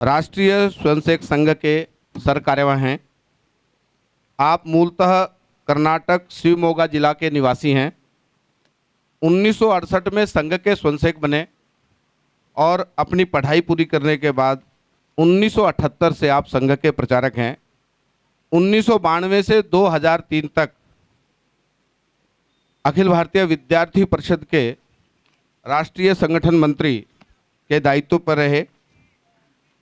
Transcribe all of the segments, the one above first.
राष्ट्रीय स्वयंसेवक संघ के सर कार्यवाह हैं। आप मूलतः कर्नाटक शिवमोगा जिला के निवासी हैं। 1968 में संघ के स्वयंसेवक बने और अपनी पढ़ाई पूरी करने के बाद 1978 से आप संघ के प्रचारक हैं। 1992 से 2003 तक अखिल भारतीय विद्यार्थी परिषद के राष्ट्रीय संगठन मंत्री के दायित्व पर रहे।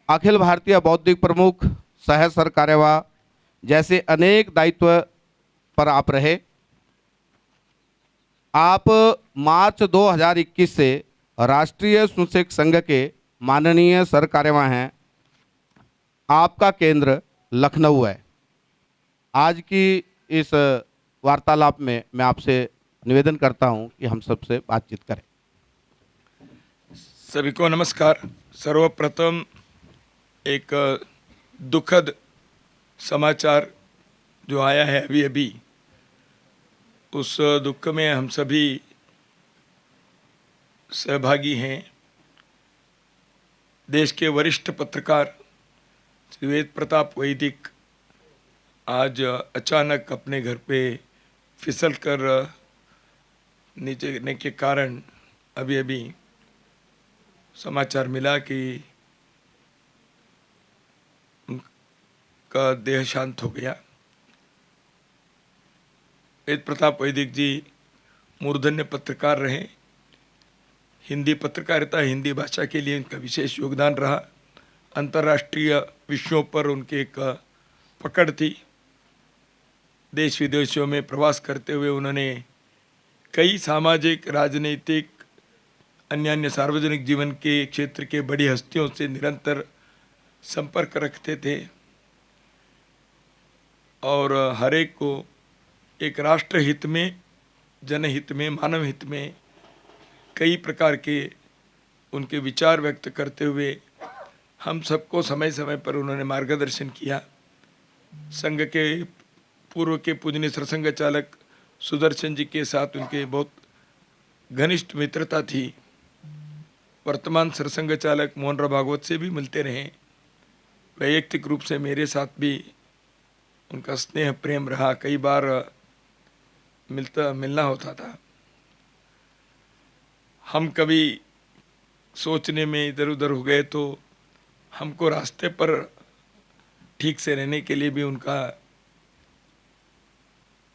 अखिल भारतीय बौद्धिक प्रमुख, सह सर कार्यवाह जैसे अनेक दायित्व पर आप रहे। आप मार्च 2021 से राष्ट्रीय स्वयंसेवक संघ के माननीय सर कार्यवाह हैं। आपका केंद्र लखनऊ है। आज की इस वार्तालाप में मैं आपसे निवेदन करता हूं कि हम सबसे बातचीत करें। सभी को नमस्कार। सर्वप्रथम एक दुखद समाचार जो आया है अभी अभी, उस दुख में हम सभी सहभागी हैं। देश के वरिष्ठ पत्रकार श्री वेद प्रताप वैदिक आज अचानक अपने घर पे फिसल कर नीचे गिरने के कारण अभी अभी समाचार मिला कि उनका देह शांत हो गया। वेद प्रताप वैदिक जी मूर्धन्य पत्रकार रहे। हिंदी पत्रकारिता, हिंदी भाषा के लिए उनका विशेष योगदान रहा। अंतर्राष्ट्रीय विषयों पर उनकी एक पकड़ थी। देश विदेशों में प्रवास करते हुए उन्होंने कई सामाजिक, राजनीतिक, अन्य सार्वजनिक जीवन के क्षेत्र के बड़ी हस्तियों से निरंतर संपर्क रखते थे और हर एक को एक राष्ट्र हित में, जनहित में, मानव हित में कई प्रकार के उनके विचार व्यक्त करते हुए हम सबको समय समय पर उन्होंने मार्गदर्शन किया। संघ के पूर्व के पूजनीय सरसंघ चालक सुदर्शन जी के साथ उनके बहुत घनिष्ठ मित्रता थी। वर्तमान सरसंघ चालक मोहनराव भागवत से भी मिलते रहे। वैयक्तिक रूप से मेरे साथ भी उनका स्नेह प्रेम रहा। कई बार मिलना होता था। हम कभी सोचने में इधर उधर हो गए तो हमको रास्ते पर ठीक से रहने के लिए भी उनका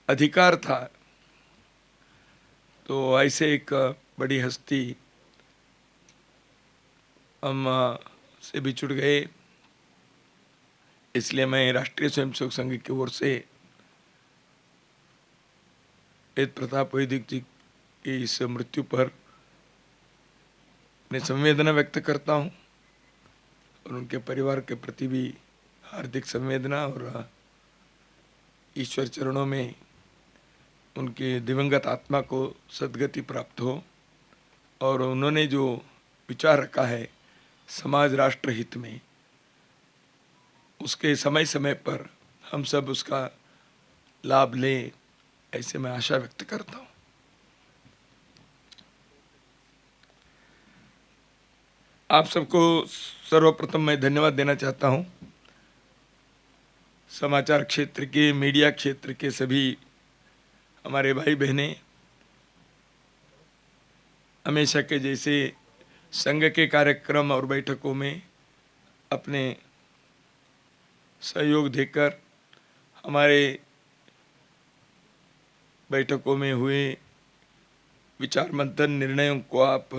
अधिकार था। तो ऐसे एक बड़ी हस्ती हम से बिछुड़ गए। इसलिए मैं राष्ट्रीय स्वयंसेवक संघ की ओर से वेद प्रताप वैदिक जी की इस मृत्यु पर अपनी संवेदना व्यक्त करता हूँ और उनके परिवार के प्रति भी हार्दिक संवेदना, और ईश्वर चरणों में उनके दिवंगत आत्मा को सद्गति प्राप्त हो। और उन्होंने जो विचार रखा है समाज राष्ट्र हित में, उसके समय समय पर हम सब उसका लाभ लें, ऐसे मैं आशा व्यक्त करता हूँ। आप सबको सर्वप्रथम मैं धन्यवाद देना चाहता हूँ। समाचार क्षेत्र के, मीडिया क्षेत्र के सभी हमारे भाई बहनें हमेशा के जैसे संघ के कार्यक्रम और बैठकों में अपने सहयोग देकर हमारे बैठकों में हुए विचार मंथन, निर्णयों को आप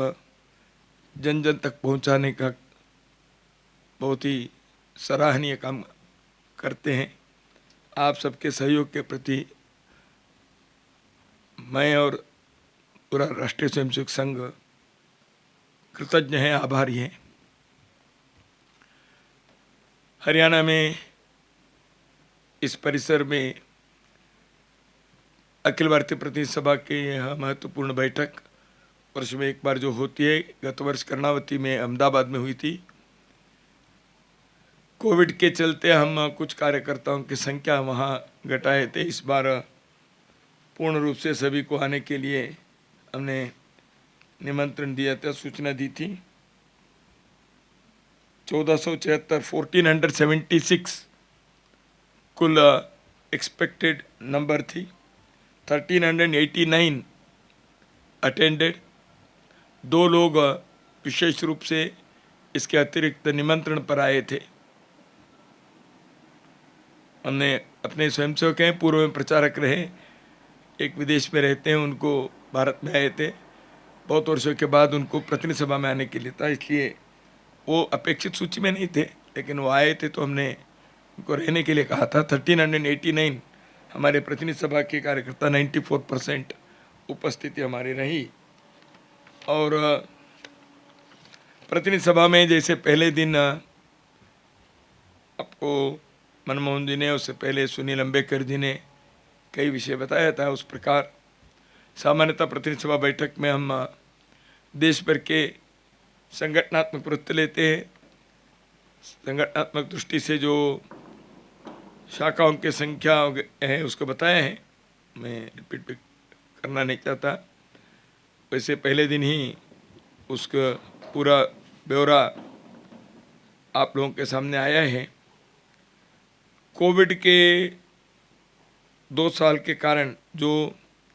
जन जन तक पहुंचाने का बहुत ही सराहनीय काम करते हैं। आप सबके सहयोग के प्रति मैं और पूरा राष्ट्रीय स्वयंसेवक संघ कृतज्ञ हैं, आभारी हैं। हरियाणा में इस परिसर में अखिल भारतीय प्रतिनिधि सभा की यह महत्वपूर्ण बैठक वर्ष में एक बार जो होती है, गत वर्ष कर्णावती में, अहमदाबाद में हुई थी। कोविड के चलते हम कुछ कार्यकर्ताओं की संख्या वहाँ घटाए थे। इस बार पूर्ण रूप से सभी को आने के लिए हमने निमंत्रण दिया था, सूचना दी थी। 1476 1476 कुल एक्सपेक्टेड नंबर थी। 1389 अटेंडेड। 2 लोग विशेष रूप से इसके अतिरिक्त निमंत्रण पर आए थे। हमने अपने स्वयंसेवक हैं, पूर्व में प्रचारक रहे, एक विदेश में रहते हैं, उनको भारत में आए थे। बहुत वर्षों के बाद उनको प्रतिनिधि सभा में आने के लिए था, इसलिए वो अपेक्षित सूची में नहीं थे, लेकिन वो आए थे तो हमने उनको रहने के लिए कहा था। 1389 हमारे प्रतिनिधि सभा के कार्यकर्ता 94% उपस्थिति हमारी रही। और प्रतिनिधि सभा में जैसे पहले दिन आपको मनमोहन जी ने, उससे पहले सुनील अम्बेडकर जी ने कई विषय बताया था, उस प्रकार सामान्यतः प्रतिनिधि सभा बैठक में हम देश भर के संगठनात्मक प्रवृत्ति लेते हैं। संगठनात्मक दृष्टि से जो शाखाओं की संख्या है उसको बताया है, मैं रिपीट करना नहीं चाहता। वैसे पहले दिन ही उसका पूरा ब्यौरा आप लोगों के सामने आया है। कोविड के 2 साल के कारण जो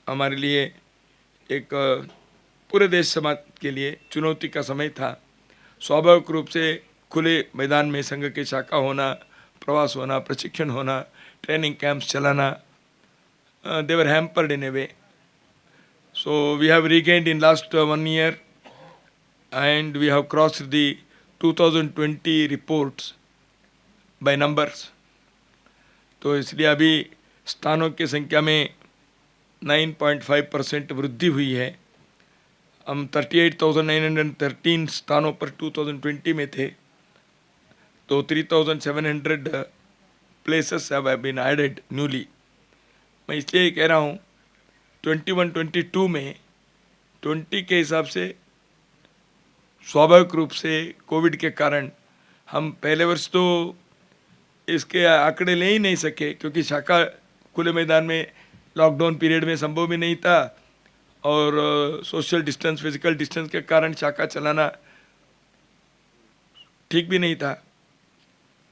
हमारे लिए एक पूरे देश समाज के लिए चुनौती का समय था, स्वाभाविक रूप से खुले मैदान में संघ की शाखा होना, प्रवास होना, प्रशिक्षण होना, ट्रेनिंग कैंप्स चलाना, they were hampered in a way. So we have regained in last 1 year and we have crossed the 2020 reports by numbers. तो इसलिए अभी स्थानों की संख्या में 9.5% वृद्धि हुई है। हम 38,913 स्थानों पर 2020 में थे, तो 3,700 places have been added newly. मैं इसलिए कह रहा हूँ 21-22 में 20 के हिसाब से स्वाभाविक रूप से कोविड के कारण हम पहले वर्ष तो इसके आंकड़े ले ही नहीं सके, क्योंकि शाखा खुले मैदान में लॉकडाउन पीरियड में संभव भी नहीं था और सोशल डिस्टेंस, फिजिकल डिस्टेंस के कारण शाखा चलाना ठीक भी नहीं था।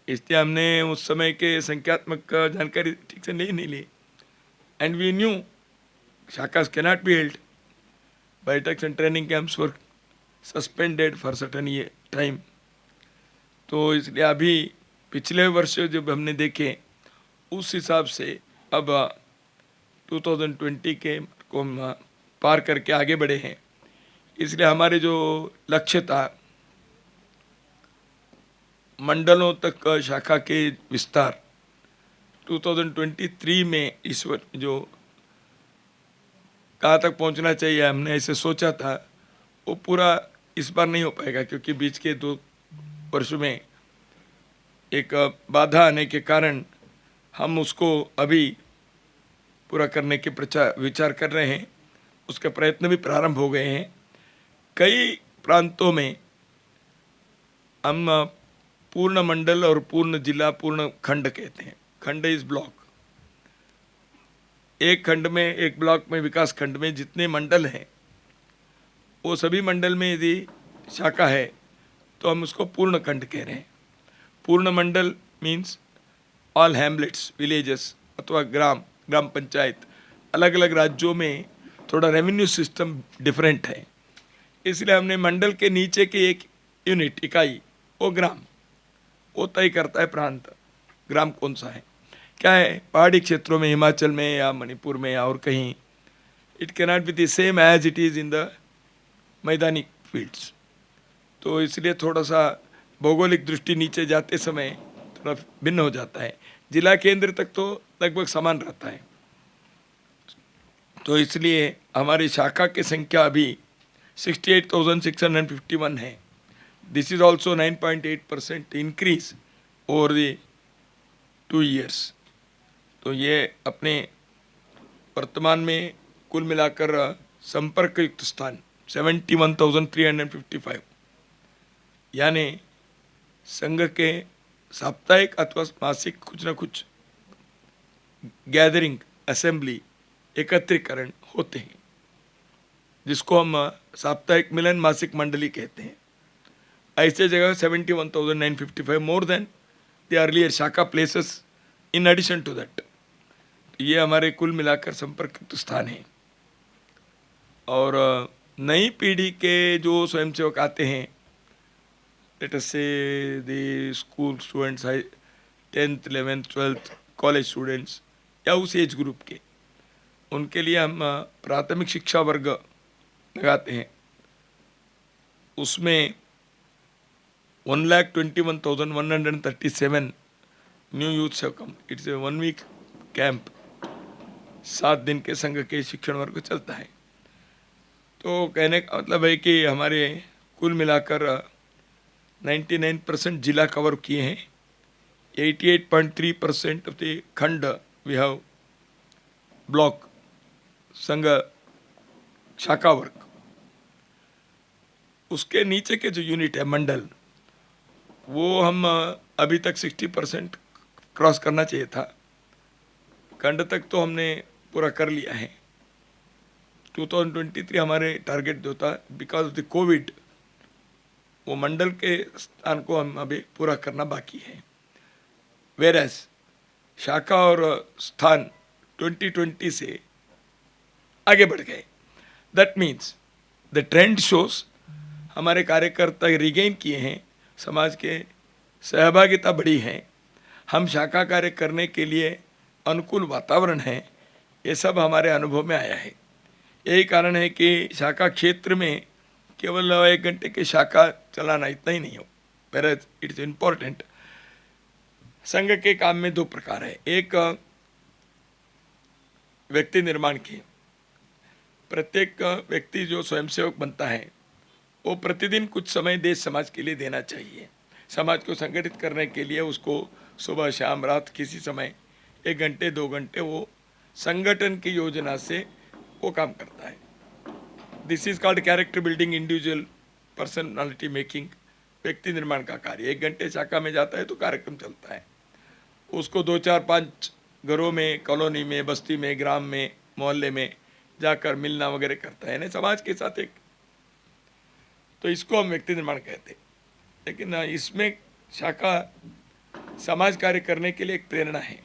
इसलिए हमने उस समय के संख्यात्मक जानकारी ठीक से नहीं ली। And we knew shakhas cannot be held. Bytex and training camps were suspended for certain time. तो इसलिए अभी पिछले वर्ष जब हमने देखे उस हिसाब से अब 2020 के को हम पार करके आगे बढ़े हैं। इसलिए हमारे जो लक्ष्य था मंडलों तक शाखा के विस्तार 2023 में इस वर्ष जो कहाँ तक पहुंचना चाहिए हमने ऐसे सोचा था, वो पूरा इस बार नहीं हो पाएगा, क्योंकि बीच के 2 वर्ष में एक बाधा आने के कारण हम उसको अभी पूरा करने के विचार कर रहे हैं। उसके प्रयत्न भी प्रारंभ हो गए हैं। कई प्रांतों में हम पूर्ण मंडल और पूर्ण जिला, पूर्ण खंड कहते हैं। खंड इज ब्लॉक। एक खंड में, एक ब्लॉक में, विकास खंड में जितने मंडल हैं वो सभी मंडल में यदि शाखा है तो हम उसको पूर्ण खंड कह रहे हैं। पूर्ण मंडल मीन्स ऑल हैमलेट्स, विलेजेस अथवा ग्राम पंचायत। अलग अलग राज्यों में थोड़ा रेवेन्यू सिस्टम डिफरेंट है, इसलिए हमने मंडल के नीचे की एक यूनिट, इकाई, वो ग्राम, वो तय करता है प्रांत, ग्राम कौन सा है। क्या है, पहाड़ी क्षेत्रों में, हिमाचल में या मणिपुर में या और कहीं, it cannot be the same as it is in the मैदानी फील्ड्स। तो इसलिए थोड़ा सा भौगोलिक दृष्टि नीचे जाते समय थोड़ा भिन्न हो जाता है। जिला केंद्र तक तो लगभग समान रहता है। तो इसलिए हमारी शाखा की संख्या अभी 68,651 है। This is also 9.8% increase over the 2 years। तो ये अपने वर्तमान में कुल मिलाकर संपर्क युक्त स्थान 71,355, यानी संघ के साप्ताहिक अथवा मासिक कुछ न कुछ गैदरिंग, असेंबली, एकत्रीकरण होते हैं, जिसको हम साप्ताहिक मिलन, मासिक मंडली कहते हैं। ऐसे जगह 71,955 more than the earlier shakha places in addition to that. ये हमारे कुल मिलाकर संपर्कित स्थान हैं। और नई पीढ़ी के जो स्वयंसेवक आते हैं, लेट अस से the school students, 10th 11th 12th college students या उस एज ग्रुप के, उनके लिए हम प्राथमिक शिक्षा वर्ग लगाते हैं। उसमें 1,21,137 new youth have come. It's a 1 week camp, 7 दिन के संघ के शिक्षण वर्ग चलता है। तो कहने का मतलब है कि हमारे कुल मिलाकर 99% जिला कवर किए हैं। 88.3% ऑफ द खंड वी हैव ब्लॉक संघ शाखा वर्ग। उसके नीचे के जो यूनिट है मंडल, वो हम अभी तक 60% क्रॉस करना चाहिए था। खंड तक तो हमने पूरा कर लिया है। 2023 हमारे टारगेट जो था, बिकॉज ऑफ द कोविड, वो मंडल के स्थान को हम अभी पूरा करना बाकी है। वेरएस शाखा और स्थान 2020 से आगे बढ़ गए। That means the trend shows हमारे कार्यकर्ता रिगेन किए हैं, समाज के सहभागिता बढ़ी है, हम शाखा कार्य करने के लिए अनुकूल वातावरण है। ये सब हमारे अनुभव में आया है। यही कारण है कि शाखा क्षेत्र में केवल 1 घंटे की शाखा चलाना इतना ही नहीं हो, पर इट्स इम्पोर्टेंट। संघ के काम में 2 प्रकार है। एक व्यक्ति निर्माण के, प्रत्येक व्यक्ति जो स्वयंसेवक बनता है वो प्रतिदिन कुछ समय देश समाज के लिए देना चाहिए। समाज को संगठित करने के लिए उसको सुबह शाम रात किसी समय 1 घंटे 2 घंटे वो संगठन की योजना से वो काम करता है। This is called character building, individual personality making, व्यक्ति निर्माण का कार्य। 1 घंटे शाखा में जाता है तो कार्यक्रम चलता है। उसको 2 4 5 घरों में, कॉलोनी में, बस्ती में, ग्राम में, मोहल्ले में जाकर मिलना वगैरह करता है ना, समाज के साथ एक। तो इसको हम व्यक्ति निर्माण कहते हैं। लेकिन इसमें शाखा समाज कार्य करने के लिए एक प्रेरणा है।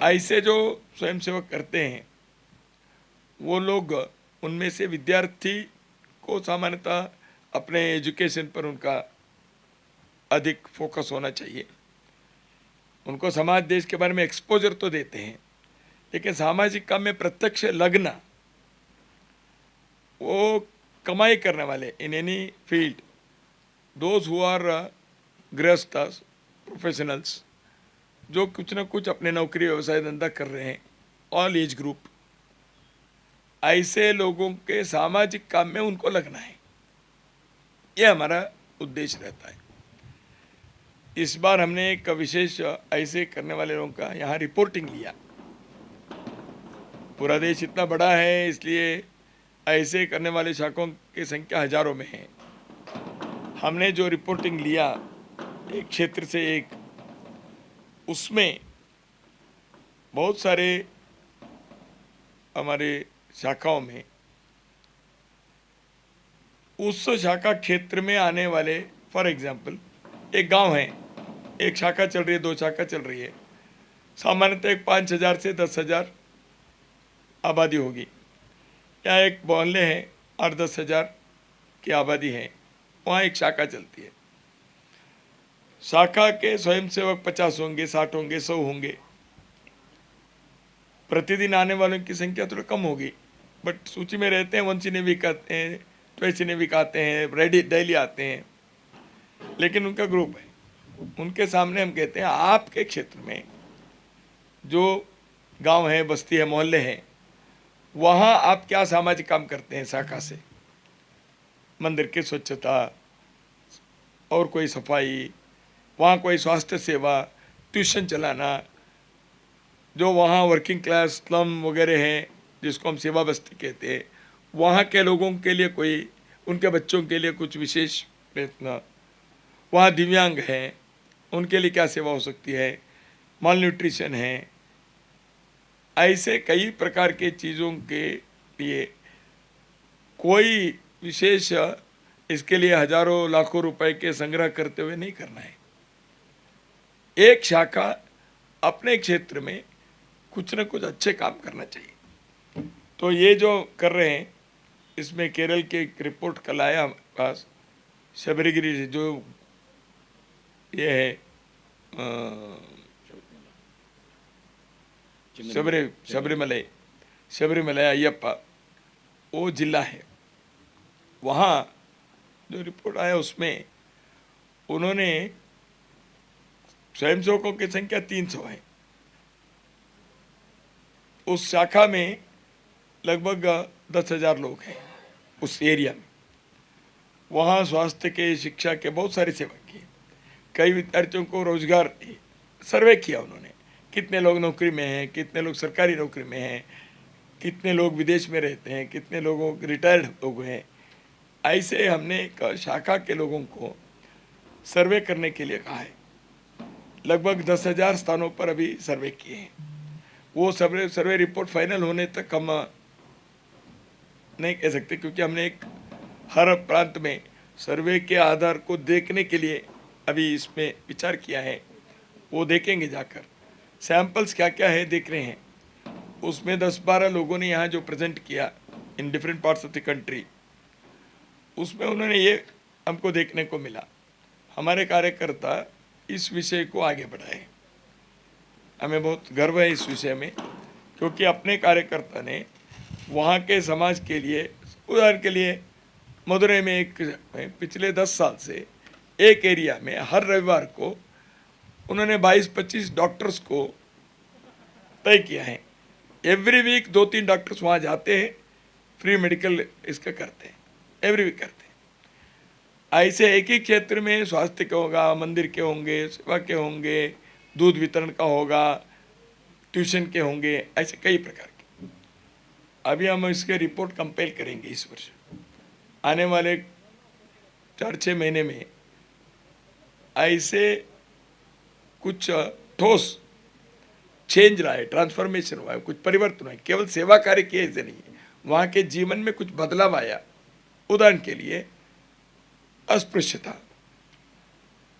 ऐसे जो स्वयंसेवक करते हैं वो लोग, उनमें से विद्यार्थी को सामान्यतः अपने एजुकेशन पर उनका अधिक फोकस होना चाहिए। उनको समाज देश के बारे में एक्सपोजर तो देते हैं, लेकिन सामाजिक काम में प्रत्यक्ष लगना, वो कमाई करने वाले in any field, those who are गृहस्थस प्रोफेशनल्स, जो कुछ ना कुछ अपने नौकरी व्यवसाय धंधा कर रहे हैं, ऑल एज ग्रुप, ऐसे लोगों के सामाजिक काम में उनको लगना है। ये हमारा उद्देश्य रहता है। इस बार हमने एक विशेष ऐसे करने वाले लोगों का यहाँ रिपोर्टिंग लिया। पूरा देश इतना बड़ा है, इसलिए ऐसे करने वाले शाखाओं की संख्या हजारों में है। हमने जो रिपोर्टिंग लिया एक क्षेत्र से एक, उसमें बहुत सारे हमारे शाखाओं में उस शाखा क्षेत्र में आने वाले, फॉर एग्जांपल एक गांव है, एक शाखा चल रही है, 2 शाखा चल रही है, सामान्यतः एक 5,000 से 10,000 आबादी होगी, या एक मोहल्ले हैं 8-10 हज़ार की आबादी है, वहाँ एक शाखा चलती है। शाखा के स्वयंसेवक 50 होंगे, 60 होंगे, 100 होंगे। प्रतिदिन आने वालों की संख्या थोड़ा कम होगी, बट सूची में रहते हैं। वंस इन ए वीक आते हैं, ट्वाइस इन ए वीक आते हैं, रेडी डेली आते हैं, लेकिन उनका ग्रुप है। उनके सामने हम कहते हैं आपके क्षेत्र में जो गांव है, बस्ती है, मोहल्ले हैं, वहाँ आप क्या सामाजिक काम करते हैं शाखा से? मंदिर की स्वच्छता और कोई सफाई, वहाँ कोई स्वास्थ्य सेवा, ट्यूशन चलाना, जो वहाँ वर्किंग क्लास स्लम वगैरह हैं जिसको हम सेवा बस्ती कहते हैं, वहाँ के लोगों के लिए कोई, उनके बच्चों के लिए कुछ विशेष प्रयत्न, वहाँ दिव्यांग हैं उनके लिए क्या सेवा हो सकती है, माल न्यूट्रिशन है, ऐसे कई प्रकार के चीज़ों के लिए कोई विशेष इसके लिए हजारों लाखों रुपए के संग्रह करते हुए नहीं करना है। एक शाखा अपने क्षेत्र में कुछ न कुछ अच्छे काम करना चाहिए। तो ये जो कर रहे हैं, इसमें केरल की एक रिपोर्ट कल आया हमारे पास, शबरीगिरी से, जो ये है शबरीमலை अय्यप्पा, वो जिला है। वहाँ जो रिपोर्ट आया उसमें उन्होंने स्वयंसेवकों की संख्या 300 है। उस शाखा में लगभग 10,000 लोग हैं उस एरिया में। वहाँ स्वास्थ्य के, शिक्षा के बहुत सारी सेवा की। कई विद्यार्थियों को रोजगार सर्वे किया उन्होंने, कितने लोग नौकरी में हैं, कितने लोग सरकारी नौकरी में हैं, कितने लोग विदेश में रहते हैं, कितने लोगों रिटायर्ड लोग हैं। ऐसे हमने एक शाखा के लोगों को सर्वे करने के लिए कहा है। लगभग 10,000 स्थानों पर अभी सर्वे किए हैं। वो सर्वे रिपोर्ट फाइनल होने तक हम नहीं कह सकते, क्योंकि हमने एक हर प्रांत में सर्वे के आधार को देखने के लिए अभी इसमें विचार किया है। वो देखेंगे जाकर, सैंपल्स क्या क्या है देख रहे हैं। उसमें 10-12 लोगों ने यहाँ जो प्रेजेंट किया in different parts of the country, उसमें उन्होंने ये हमको देखने को मिला। हमारे कार्यकर्ता इस विषय को आगे बढ़ाए। हमें बहुत गर्व है इस विषय में, क्योंकि अपने कार्यकर्ता ने वहाँ के समाज के लिए, उदाहरण के लिए मदुरई में एक पिछले 10 साल से एक एरिया में हर रविवार को उन्होंने 22-25 डॉक्टर्स को तय किया है। एवरी वीक 2-3 डॉक्टर्स वहाँ जाते हैं, फ्री मेडिकल इसका करते हैं, एवरी वीक करते हैं। ऐसे एक ही क्षेत्र में स्वास्थ्य के होगा, मंदिर के होंगे, सेवा के होंगे, दूध वितरण का होगा, ट्यूशन के होंगे, ऐसे कई प्रकार के। अभी हम इसके रिपोर्ट कंपेल करेंगे इस वर्ष। आने वाले 4-6 महीने में ऐसे कुछ ठोस चेंज रहा है, ट्रांसफॉर्मेशन हुआ है, कुछ परिवर्तन हुआ है। केवल सेवा कार्य किए ऐसे नहीं है, वहाँ के जीवन में कुछ बदलाव आया। उदाहरण के लिए अस्पृश्यता,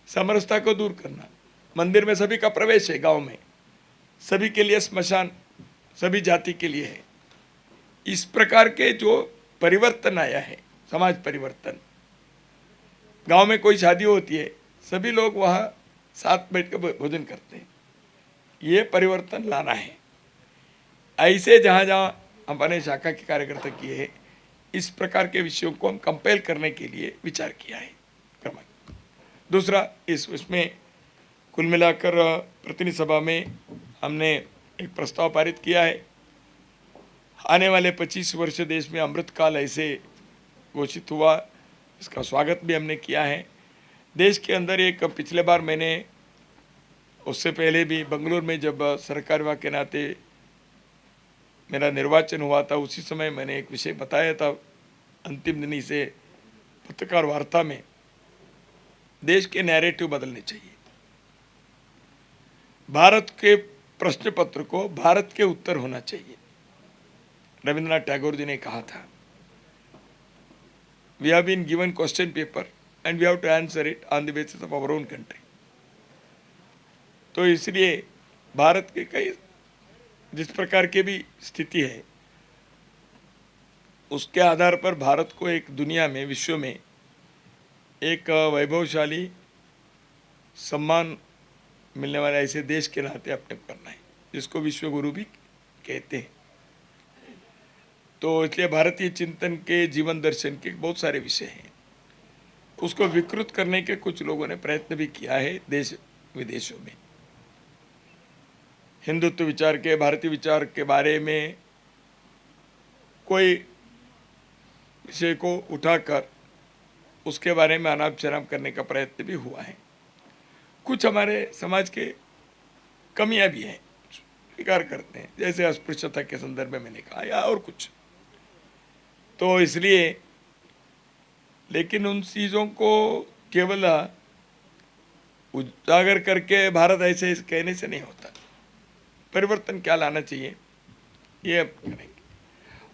समरसता को दूर करना, मंदिर में सभी का प्रवेश है, गांव में सभी के लिए स्मशान सभी जाति के लिए है। इस प्रकार के जो परिवर्तन आया है, समाज परिवर्तन। गांव में कोई शादी होती है, सभी लोग वहाँ साथ बैठकर भोजन करते हैं। ये परिवर्तन लाना है। ऐसे जहाँ जहाँ हमारे शाखा के कार्यकर्ता किए हैं, इस प्रकार के विषयों को हम कंपेल करने के लिए विचार किया है। क्रमांक दूसरा, इसमें कुल मिलाकर प्रतिनिधि सभा में हमने एक प्रस्ताव पारित किया है। आने वाले 25 वर्ष देश में अमृतकाल ऐसे घोषित हुआ, इसका स्वागत भी हमने किया है। देश के अंदर एक, पिछले बार मैंने, उससे पहले भी बेंगलुरु में जब सरकार विभाग के नाते मेरा निर्वाचन हुआ था, उसी समय मैंने एक विषय बताया था अंतिम दिन से पत्रकार वार्ता में। देश के नैरेटिव बदलने चाहिए। भारत के प्रश्न पत्र को भारत के उत्तर होना चाहिए। रविंद्रनाथ टैगोर जी ने कहा था, we have been given question paper and we have to answer it on the basis of our own country. तो इसलिए भारत के कई जिस प्रकार की भी स्थिति है, उसके आधार पर भारत को एक दुनिया में, विश्व में एक वैभवशाली, सम्मान मिलने वाले ऐसे देश के नाते अपने को करना है, जिसको विश्व गुरु भी कहते हैं। तो इसलिए भारतीय चिंतन के, जीवन दर्शन के बहुत सारे विषय हैं। उसको विकृत करने के कुछ लोगों ने प्रयत्न भी किया है देश विदेशों में। हिंदुत्व विचार के, भारतीय विचार के बारे में कोई विषय को उठाकर उसके बारे में अनाप शनाप करने का प्रयत्न भी हुआ है। कुछ हमारे समाज के कमियां भी हैं, स्वीकार करते हैं, जैसे अस्पृश्यता के संदर्भ में मैंने कहा, या और कुछ। तो इसलिए, लेकिन उन चीज़ों को केवल उजागर करके भारत ऐसे कहने से नहीं होता। परिवर्तन क्या लाना चाहिए, ये करेंगे।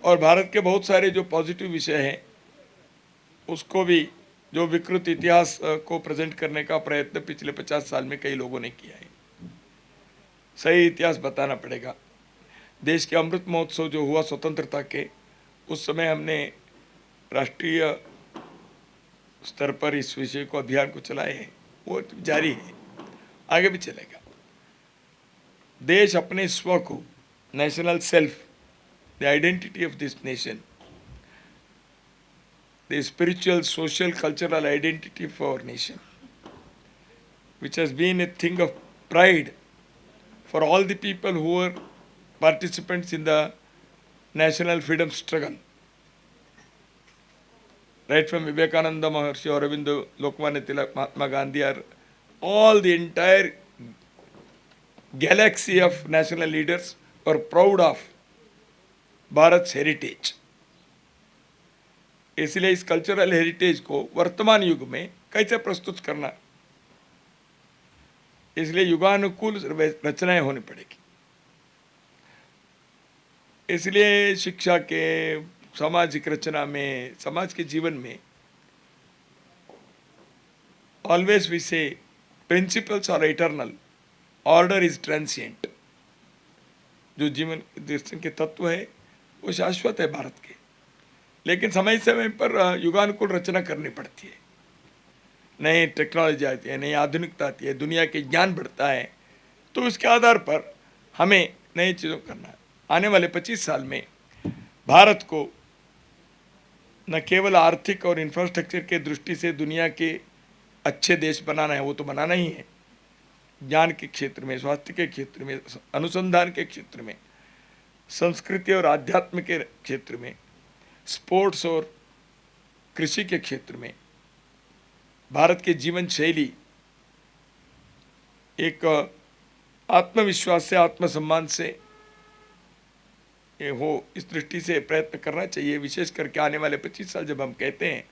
और भारत के बहुत सारे जो पॉजिटिव विषय हैं, उसको भी जो विकृत इतिहास को प्रेजेंट करने का प्रयत्न पिछले 50 साल में कई लोगों ने किया है। सही इतिहास बताना पड़ेगा। देश के अमृत महोत्सव जो हुआ स्वतंत्रता के, उस समय हमने राष्ट्रीय स्तर पर इस विषय को अभियान को चलाए हैं, वो जारी है, आगे भी चलेगा। देश अपने स्व को, national self, the identity of this nation, the spiritual, social, cultural identity of our nation, which has been a thing of pride for all the people who were participants in the national freedom struggle. Right from Vivekananda Maharshi, Aurobindo, Lokmanya Tilak, Mahatma Gandhi, are all the entire galaxy of national leaders were proud of Bharat's heritage. इसलिए इस cultural heritage को वर्तमान युग में कैसे प्रस्तुत करना, इसलिए युगानुकूल रचनाएं होनी पड़ेगी। इसलिए शिक्षा के, सामाजिक रचना में, समाज के जीवन में always we say principles are eternal, order is transient. जो जीवन दर्शन के तत्व है वो शाश्वत है भारत के, लेकिन समय समय पर युगानुकूल रचना करनी पड़ती है। नई टेक्नोलॉजी आती है, नई आधुनिकता आती है, दुनिया के ज्ञान बढ़ता है, तो उसके आधार पर हमें नई चीज़ों करना है। आने वाले 25 साल में भारत को न केवल आर्थिक और इंफ्रास्ट्रक्चर के दृष्टि से दुनिया के अच्छे देश बनाना है, वो तो बनाना ही है, ज्ञान के क्षेत्र में, स्वास्थ्य के क्षेत्र में, अनुसंधान के क्षेत्र में, संस्कृति और आध्यात्म के क्षेत्र में, स्पोर्ट्स और कृषि के क्षेत्र में भारत के जीवन शैली एक आत्मविश्वास से, आत्मसम्मान से हो, इस दृष्टि से प्रयत्न करना चाहिए। विशेष करके आने वाले 25 साल जब हम कहते हैं,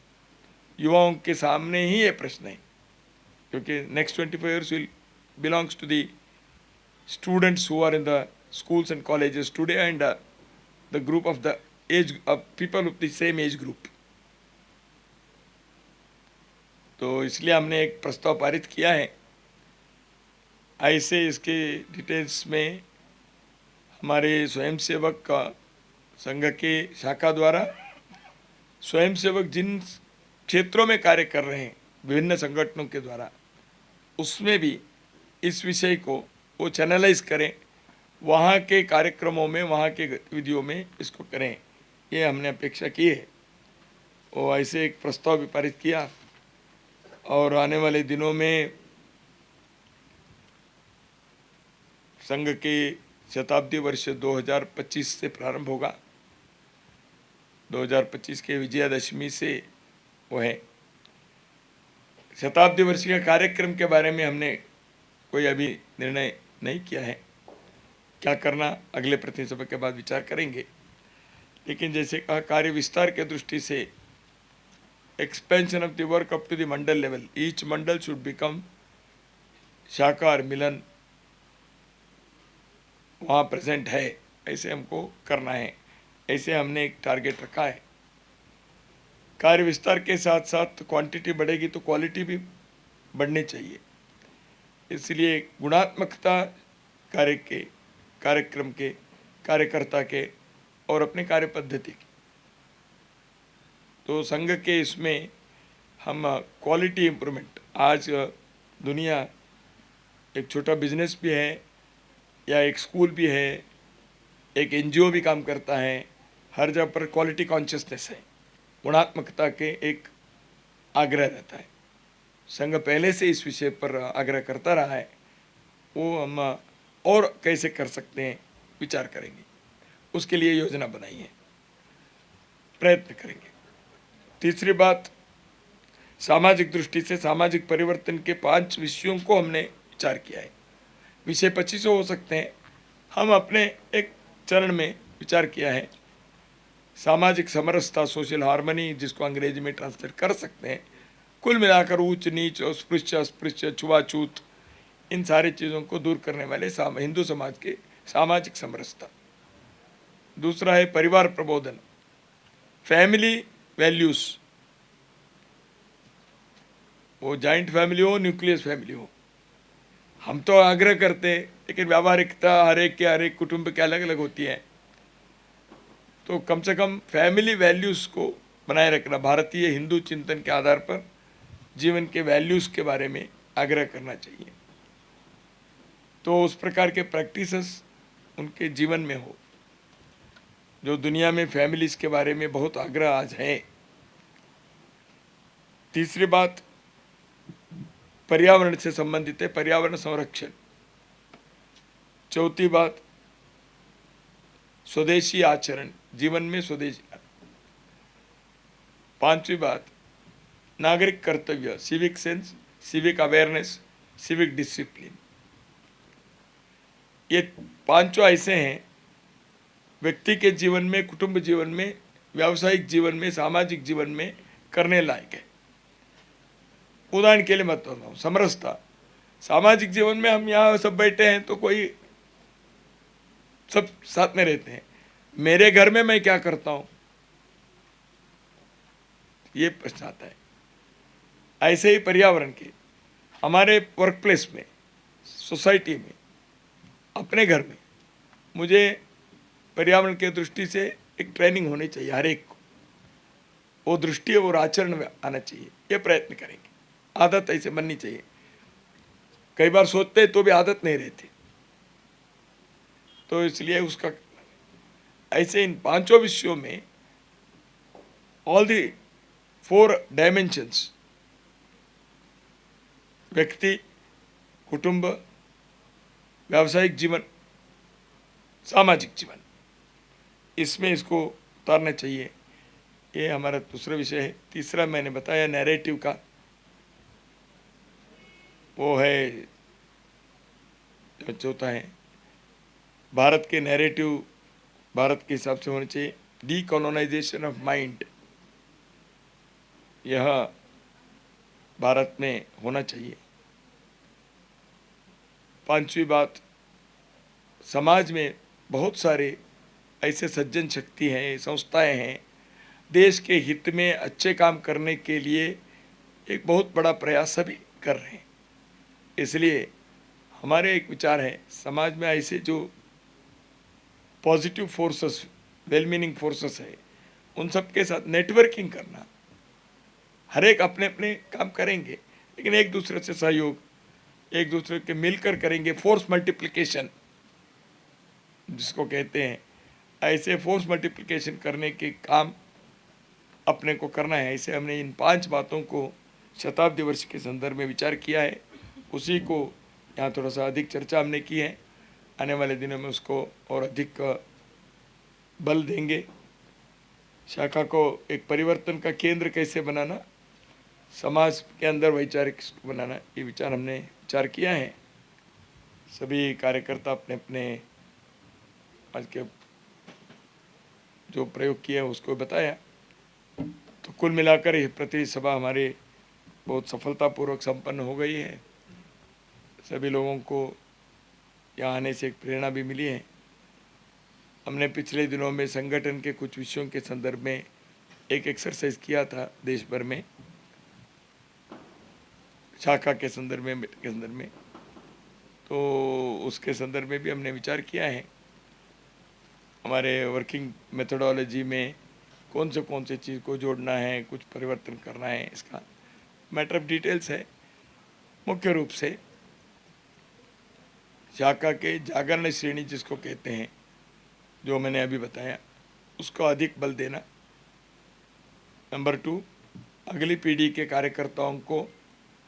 युवाओं के सामने ही ये प्रश्न है, क्योंकि next 25 years will belongs to the students who are in the schools and colleges today and the group of the age of people of the same age group. तो इसलिए हमने एक प्रस्ताव पारित किया है। ऐसे इसके डिटेल्स में हमारे स्वयंसेवक का संघ के शाखा द्वारा स्वयंसेवक जिन क्षेत्रों में कार्य कर रहे हैं विभिन्न संगठनों के द्वारा, उसमें भी इस विषय को वो चैनलाइज करें, वहाँ के कार्यक्रमों में, वहाँ के गतिविधियों में इसको करें, ये हमने अपेक्षा की है। और ऐसे एक प्रस्ताव भी पारित किया और आने वाले दिनों में संघ के शताब्दी वर्ष 2025 से प्रारंभ होगा। 2025 के विजयादशमी से वो है। शताब्दी वर्ष के कार्यक्रम के बारे में हमने कोई अभी निर्णय नहीं किया है, क्या करना अगले प्रतिसभा के बाद विचार करेंगे। लेकिन जैसे कहा, कार्य विस्तार के दृष्टि से expansion of the work up to the mandal level, each mandal should become shakha और मिलन वहाँ प्रेजेंट है, ऐसे हमको करना है। ऐसे हमने एक टारगेट रखा है। कार्य विस्तार के साथ साथ क्वांटिटी बढ़ेगी तो क्वालिटी भी बढ़नी चाहिए। इसलिए गुणात्मकता कार्य के, कार्यक्रम के, कार्यकर्ता के और अपने कार्य पद्धति की, तो संघ के इसमें हम क्वालिटी इम्प्रूवमेंट, आज दुनिया एक छोटा बिजनेस भी है या एक स्कूल भी है, एक एनजीओ भी काम करता है, हर जगह पर क्वालिटी कॉन्शियसनेस है, गुणात्मकता के एक आग्रह रहता है। संघ पहले से इस विषय पर आग्रह करता रहा है, वो हम और कैसे कर सकते हैं विचार करेंगे, उसके लिए योजना बनाई है, प्रयत्न करेंगे। तीसरी बात, सामाजिक दृष्टि से सामाजिक परिवर्तन के 5 विषयों को हमने विचार किया है। विषय 25 हो सकते हैं, हम अपने एक चरण में विचार किया है। सामाजिक समरसता, सोशल हार्मनी, जिसको अंग्रेजी में ट्रांसलेट कर सकते हैं, कुल मिलाकर ऊंच नीच, अस्पृश्य अस्पृश्य, छुआछूत, इन सारी चीज़ों को दूर करने वाले हिंदू समाज के सामाजिक समरसता। दूसरा है परिवार प्रबोधन, फैमिली वैल्यूज, वो जॉइंट फैमिली हो, न्यूक्लियस फैमिली हो। हम तो आग्रह करते हैं, लेकिन व्यावहारिकता हर एक कुटुंब के अलग अलग होती है। तो कम से कम फैमिली वैल्यूज़ को बनाए रखना, भारतीय हिंदू चिंतन के आधार पर जीवन के वैल्यूज़ के बारे में आग्रह करना चाहिए। तो उस प्रकार के प्रैक्टिसेस उनके जीवन में हो, जो दुनिया में फैमिलीज़ के बारे में बहुत आग्रह आज है। तीसरी बात पर्यावरण से संबंधित है, पर्यावरण संरक्षण। चौथी बात स्वदेशी आचरण, जीवन में स्वदेशी। पांचवी बात नागरिक कर्तव्य, civic sense, civic awareness, civic discipline. ये पांचों ऐसे हैं व्यक्ति के जीवन में, कुटुंब जीवन में, व्यावसायिक जीवन में, सामाजिक जीवन में करने लायक है। उदाहरण के लिए मैं बताता हूँ, समरसता। सामाजिक जीवन में हम यहाँ सब बैठे हैं तो कोई सब साथ में रहते हैं, मेरे घर में मैं क्या करता हूँ, ये प्रश्न आता है। ऐसे ही पर्यावरण के, हमारे वर्क प्लेस में, सोसाइटी में, अपने घर में मुझे पर्यावरण के दृष्टि से एक ट्रेनिंग होनी चाहिए हर एक को। वो दृष्टि और आचरण में आना चाहिए, ये प्रयत्न करेंगे। आदत ऐसे बननी चाहिए। कई बार सोचते तो भी आदत नहीं रहती, तो इसलिए उसका ऐसे इन पांचों विषयों में ऑल दी 4 डायमेंशंस, व्यक्ति, कुटुंब, व्यावसायिक जीवन, सामाजिक जीवन, इसमें इसको उतारना चाहिए। ये हमारा दूसरा विषय है। तीसरा मैंने बताया नैरेटिव का, वो है जो होता है भारत के नैरेटिव, भारत के हिसाब से होने चाहिए डीकोलोनाइजेशन ऑफ माइंड, यह भारत में होना चाहिए। पांचवी बात, समाज में बहुत सारे ऐसे सज्जन शक्ति हैं, संस्थाएं हैं, देश के हित में अच्छे काम करने के लिए एक बहुत बड़ा प्रयास सभी कर रहे हैं। इसलिए हमारे एक विचार है, समाज में ऐसे जो positive forces, well meaning forces है, उन सब के साथ नेटवर्किंग करना। हर एक अपने अपने काम करेंगे, लेकिन एक दूसरे से सहयोग, एक दूसरे के मिलकर करेंगे। फोर्स मल्टीप्लिकेशन जिसको कहते हैं, ऐसे फोर्स मल्टीप्लिकेशन करने के काम अपने को करना है। ऐसे हमने इन 5 बातों को शताब्दी वर्ष के संदर्भ में विचार किया है। उसी को यहाँ थोड़ा सा अधिक चर्चा हमने की है। आने वाले दिनों में उसको और अधिक बल देंगे। शाखा को एक परिवर्तन का केंद्र कैसे बनाना, समाज के अंदर वैचारिक बनाना, ये विचार हमने विचार किया है। सभी कार्यकर्ता अपने अपने आज के जो प्रयोग किया उसको बताया। तो कुल मिलाकर ये प्रतिनिधि सभा हमारे बहुत सफलतापूर्वक संपन्न हो गई है। सभी लोगों को यहाँ आने से एक प्रेरणा भी मिली है। हमने पिछले दिनों में संगठन के कुछ विषयों के संदर्भ में एक एक्सरसाइज किया था देश भर में, शाखा के संदर्भ में, तो उसके संदर्भ में भी हमने विचार किया है। हमारे वर्किंग मेथोडोलॉजी में कौन से चीज़ को जोड़ना है, कुछ परिवर्तन करना है, इसका मैटर ऑफ डिटेल्स है। मुख्य रूप से शाखा के जागरण श्रेणी जिसको कहते हैं, जो मैंने अभी बताया, उसको अधिक बल देना। नंबर 2, अगली पीढ़ी के कार्यकर्ताओं को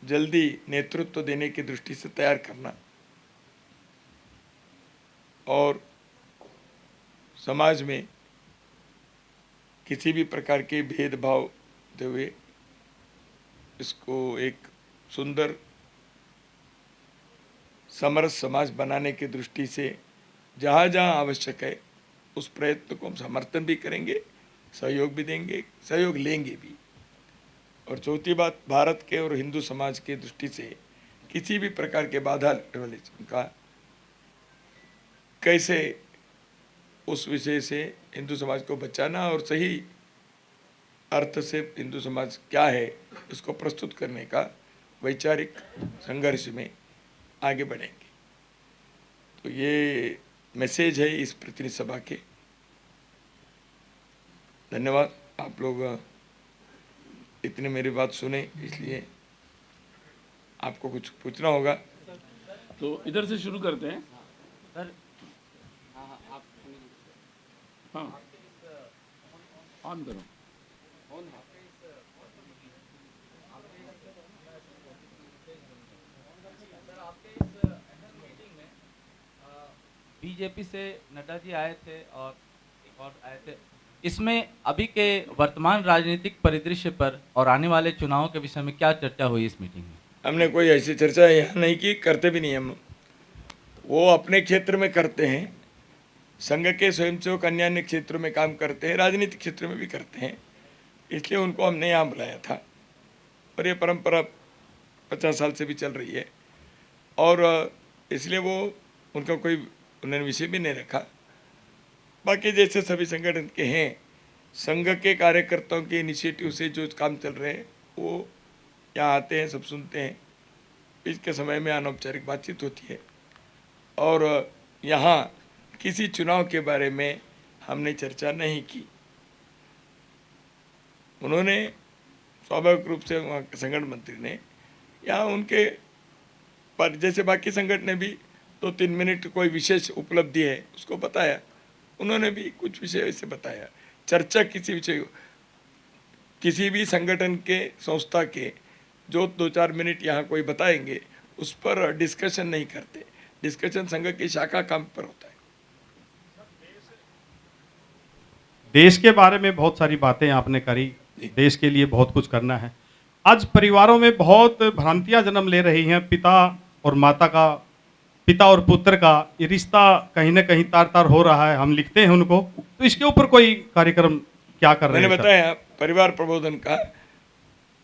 जल्दी नेतृत्व देने की दृष्टि से तैयार करना और समाज में किसी भी प्रकार के भेदभाव होते हुए इसको एक सुंदर समरस समाज बनाने की दृष्टि से जहाँ जहाँ आवश्यक है उस प्रयत्न को हम समर्थन भी करेंगे, सहयोग भी देंगे, सहयोग लेंगे भी। और चौथी बात, भारत के और हिंदू समाज के दृष्टि से किसी भी प्रकार के बाधा वाले का कैसे उस विषय से हिंदू समाज को बचाना और सही अर्थ से हिंदू समाज क्या है इसको प्रस्तुत करने का वैचारिक संघर्ष में आगे बढ़ेंगे। तो ये मैसेज है इस प्रतिनिधि सभा के। धन्यवाद, आप लोग इतने मेरी बात सुने, इसलिए आपको कुछ पूछना होगा तो इधर से शुरू करते हैं। सर हाँ, ऑन करो। बीजेपी से नड्डा जी आए थे और एक और आए थे, इसमें अभी के वर्तमान राजनीतिक परिदृश्य पर और आने वाले चुनावों के विषय में क्या चर्चा हुई इस मीटिंग में? हमने कोई ऐसी चर्चा यहाँ नहीं की, करते भी नहीं हम। वो अपने क्षेत्र में करते हैं, संघ के स्वयंसेवक अन्य अन्य क्षेत्रों में काम करते हैं, राजनीतिक क्षेत्र में भी करते हैं, इसलिए उनको हमने यहाँ बुलाया था। और ये परंपरा 50 साल से भी चल रही है, और इसलिए वो उनका कोई उन्होंने विषय भी नहीं रखा। बाकी जैसे सभी संगठन के हैं, संघ के कार्यकर्ताओं के इनिशिएटिव से जो काम चल रहे हैं वो यहाँ आते हैं, सब सुनते हैं। इसके समय में अनौपचारिक बातचीत होती है, और यहाँ किसी चुनाव के बारे में हमने चर्चा नहीं की। उन्होंने स्वाभाविक रूप से वहाँ के संगठन मंत्री ने यहाँ उनके पर जैसे बाकी संगठन ने भी 2-3 मिनट कोई विशेष उपलब्धि है उसको बताया, उन्होंने भी कुछ विषय ऐसे बताया। चर्चा किसी विषय, किसी भी संगठन के संस्था के जो 2-4 मिनट यहाँ कोई बताएंगे उस पर डिस्कशन नहीं करते। डिस्कशन संघ की शाखा काम पर होता है। देश के बारे में बहुत सारी बातें आपने करी, देश के लिए बहुत कुछ करना है। आज परिवारों में बहुत भ्रांतियां जन्म ले रही हैं। पिता और पुत्र का ये रिश्ता कहीं ना कहीं तार तार हो रहा है। हम लिखते हैं उनको, तो इसके ऊपर कोई कार्यक्रम क्या कर रहे हैं? मैंने बताया परिवार प्रबोधन का,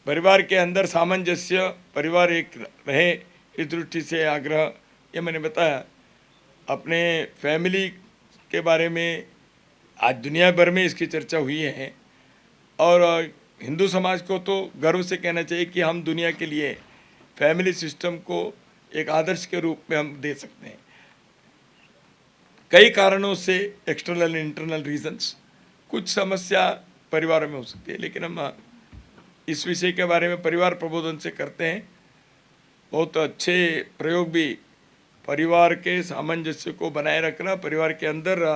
परिवार के अंदर सामंजस्य, परिवार एक रहे, इस दृष्टि से आग्रह, ये मैंने बताया। अपने फैमिली के बारे में आज दुनिया भर में इसकी चर्चा हुई है, और हिंदू समाज को तो गर्व से कहना चाहिए कि हम दुनिया के लिए फैमिली सिस्टम को एक आदर्श के रूप में हम दे सकते हैं। कई कारणों से, एक्सटर्नल इंटरनल रीजंस, कुछ समस्या परिवारों में हो सकती है, लेकिन हम इस विषय के बारे में परिवार प्रबोधन से करते हैं। बहुत अच्छे प्रयोग भी, परिवार के सामंजस्य को बनाए रखना, परिवार के अंदर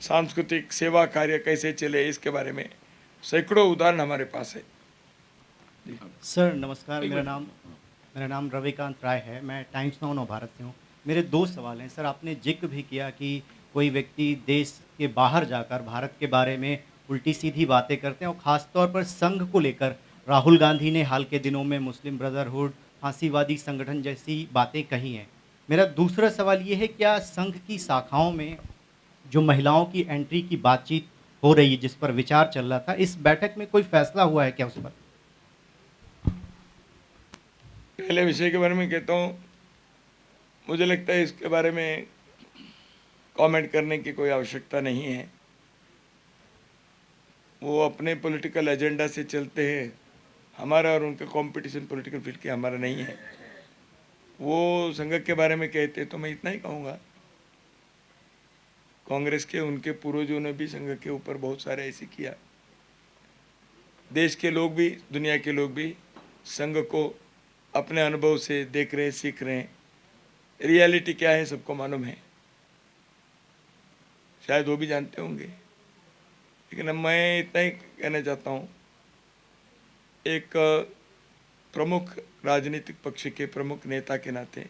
सांस्कृतिक सेवा कार्य कैसे चले, इसके बारे में सैकड़ों उदाहरण हमारे पास है। सर नमस्कार, मेरा नाम रविकांत राय है। मैं टाइम्स नाउ नवभारत से हूँ। मेरे 2 सवाल हैं। सर, आपने जिक्र भी किया कि कोई व्यक्ति देश के बाहर जाकर भारत के बारे में उल्टी सीधी बातें करते हैं, और ख़ास तौर पर संघ को लेकर राहुल गांधी ने हाल के दिनों में मुस्लिम ब्रदरहुड, फांसीवादी संगठन जैसी बातें कही हैं। मेरा दूसरा सवाल ये है, क्या संघ की शाखाओं में जो महिलाओं की एंट्री की बातचीत हो रही है, जिस पर विचार चल रहा था, इस बैठक में कोई फैसला हुआ है क्या उस पर? पहले विषय के बारे में कहता हूँ, मुझे लगता है इसके बारे में कमेंट करने की कोई आवश्यकता नहीं है। वो अपने पॉलिटिकल एजेंडा से चलते हैं, हमारा और उनका कंपटीशन पॉलिटिकल फील्ड के हमारा नहीं है। वो संघ के बारे में कहते तो मैं इतना ही कहूँगा, कांग्रेस के उनके पूर्वजों ने भी संघ के ऊपर बहुत सारे ऐसे किया। देश के लोग भी, दुनिया के लोग भी संघ को अपने अनुभव से देख रहे, सीख रहे हैं। रियलिटी क्या है सबको मालूम है, शायद वो भी जानते होंगे, लेकिन अब मैं इतना ही कहना चाहता हूँ, एक प्रमुख राजनीतिक पक्ष के प्रमुख नेता के नाते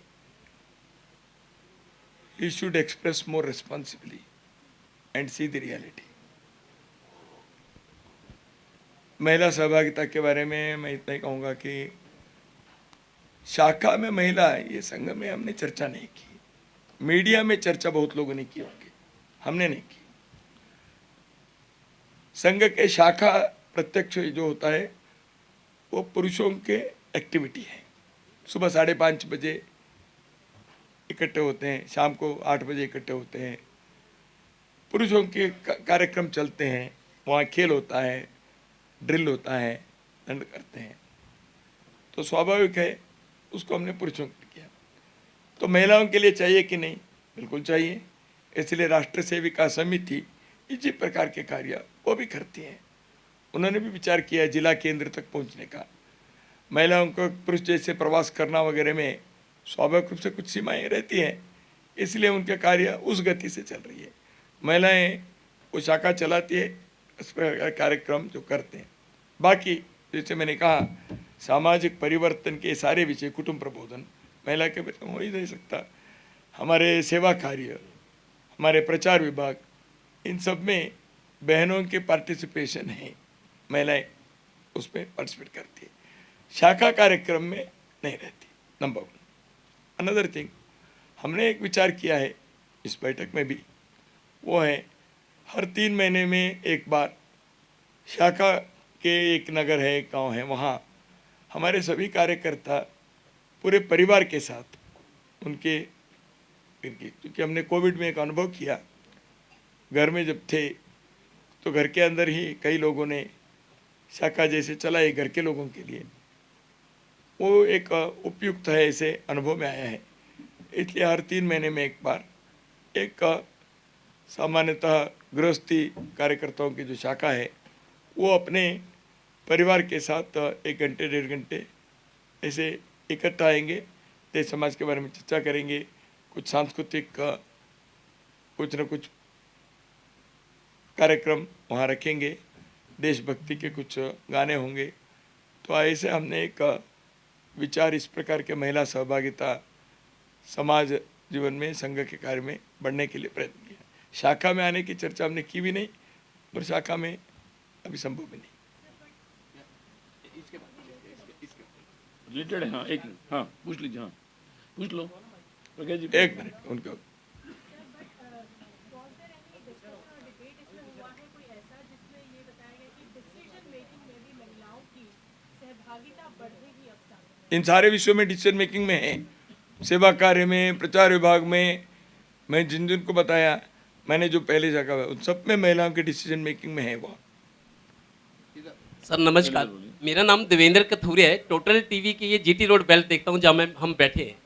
he should express more responsibly and see the reality। महिला सहभागिता के बारे में मैं इतना ही कहूँगा कि शाखा में महिला, ये संघ में हमने चर्चा नहीं की। मीडिया में चर्चा बहुत लोगों ने की होगी, हमने नहीं की। संघ के शाखा प्रत्यक्ष जो होता है वो पुरुषों के एक्टिविटी है। सुबह 5:30 बजे इकट्ठे होते हैं, शाम को 8 बजे इकट्ठे होते हैं, पुरुषों के कार्यक्रम चलते हैं। वहाँ खेल होता है, ड्रिल होता है, दंड करते हैं। तो स्वाभाविक है उसको हमने पुरुषों के लिए किया। तो महिलाओं के लिए चाहिए कि नहीं? बिल्कुल चाहिए। इसलिए राष्ट्र सेविका समिति इसी प्रकार के कार्य वो भी करती हैं। उन्होंने भी विचार किया है जिला केंद्र तक पहुंचने का। महिलाओं को पुरुष जैसे प्रवास करना वगैरह में स्वाभाविक रूप से कुछ सीमाएं रहती हैं, इसलिए उनके कार्य उस गति से चल रही है। महिलाएं वो शाखा चलाती है, इस प्रकार कार्यक्रम जो करते हैं। बाकी जैसे मैंने कहा, सामाजिक परिवर्तन के सारे विषय, कुटुंब प्रबोधन महिला के बेटे हो ही नहीं सकता। हमारे सेवा कार्य, हमारे प्रचार विभाग, इन सब में बहनों के पार्टिसिपेशन है, महिलाएं उसमें पार्टिसिपेट करती है, शाखा कार्यक्रम में नहीं रहती। नंबर 1। अनदर थिंग, हमने एक विचार किया है इस बैठक में भी, वो है हर 3 महीने में एक बार शाखा के एक नगर है, एक गांव है, वहाँ हमारे सभी कार्यकर्ता पूरे परिवार के साथ उनके, क्योंकि हमने कोविड में एक अनुभव किया, घर में जब थे तो घर के अंदर ही कई लोगों ने शाखा जैसे चलाई घर के लोगों के लिए, वो एक उपयुक्त है, ऐसे अनुभव में आया है। इसलिए हर 3 महीने में एक बार एक सामान्यतः गृहस्थी कार्यकर्ताओं की जो शाखा है वो अपने परिवार के साथ 1 घंटे 1.5 घंटे ऐसे इकट्ठा आएंगे, देश समाज के बारे में चर्चा करेंगे, कुछ सांस्कृतिक कुछ न कुछ कार्यक्रम वहाँ रखेंगे, देशभक्ति के कुछ गाने होंगे। तो ऐसे हमने एक विचार इस प्रकार के महिला सहभागिता समाज जीवन में संघ के कार्य में बढ़ने के लिए प्रयत्न किया। शाखा में आने की चर्चा हमने की भी नहीं और शाखा में अभी संभव भी नहीं। रिलेटेड है। हाँ, एक मिनट, हाँ पूछ लीजिए, हाँ पूछ लो प्रज्ञा जी। 1 मिनट उनको। इन सारे विषयों में डिसीजन मेकिंग में है, सेवा कार्य में, प्रचार विभाग में, मैं जिन जिन को बताया, मैंने जो पहले जगह उन सब में महिलाओं के डिसीजन मेकिंग में है वो। सर नमस्कार, मेरा नाम देवेंद्र कथूरिया है। टोटल टीवी की ये जीटी रोड बेल्ट देखता हूँ जहाँ हम बैठे हैं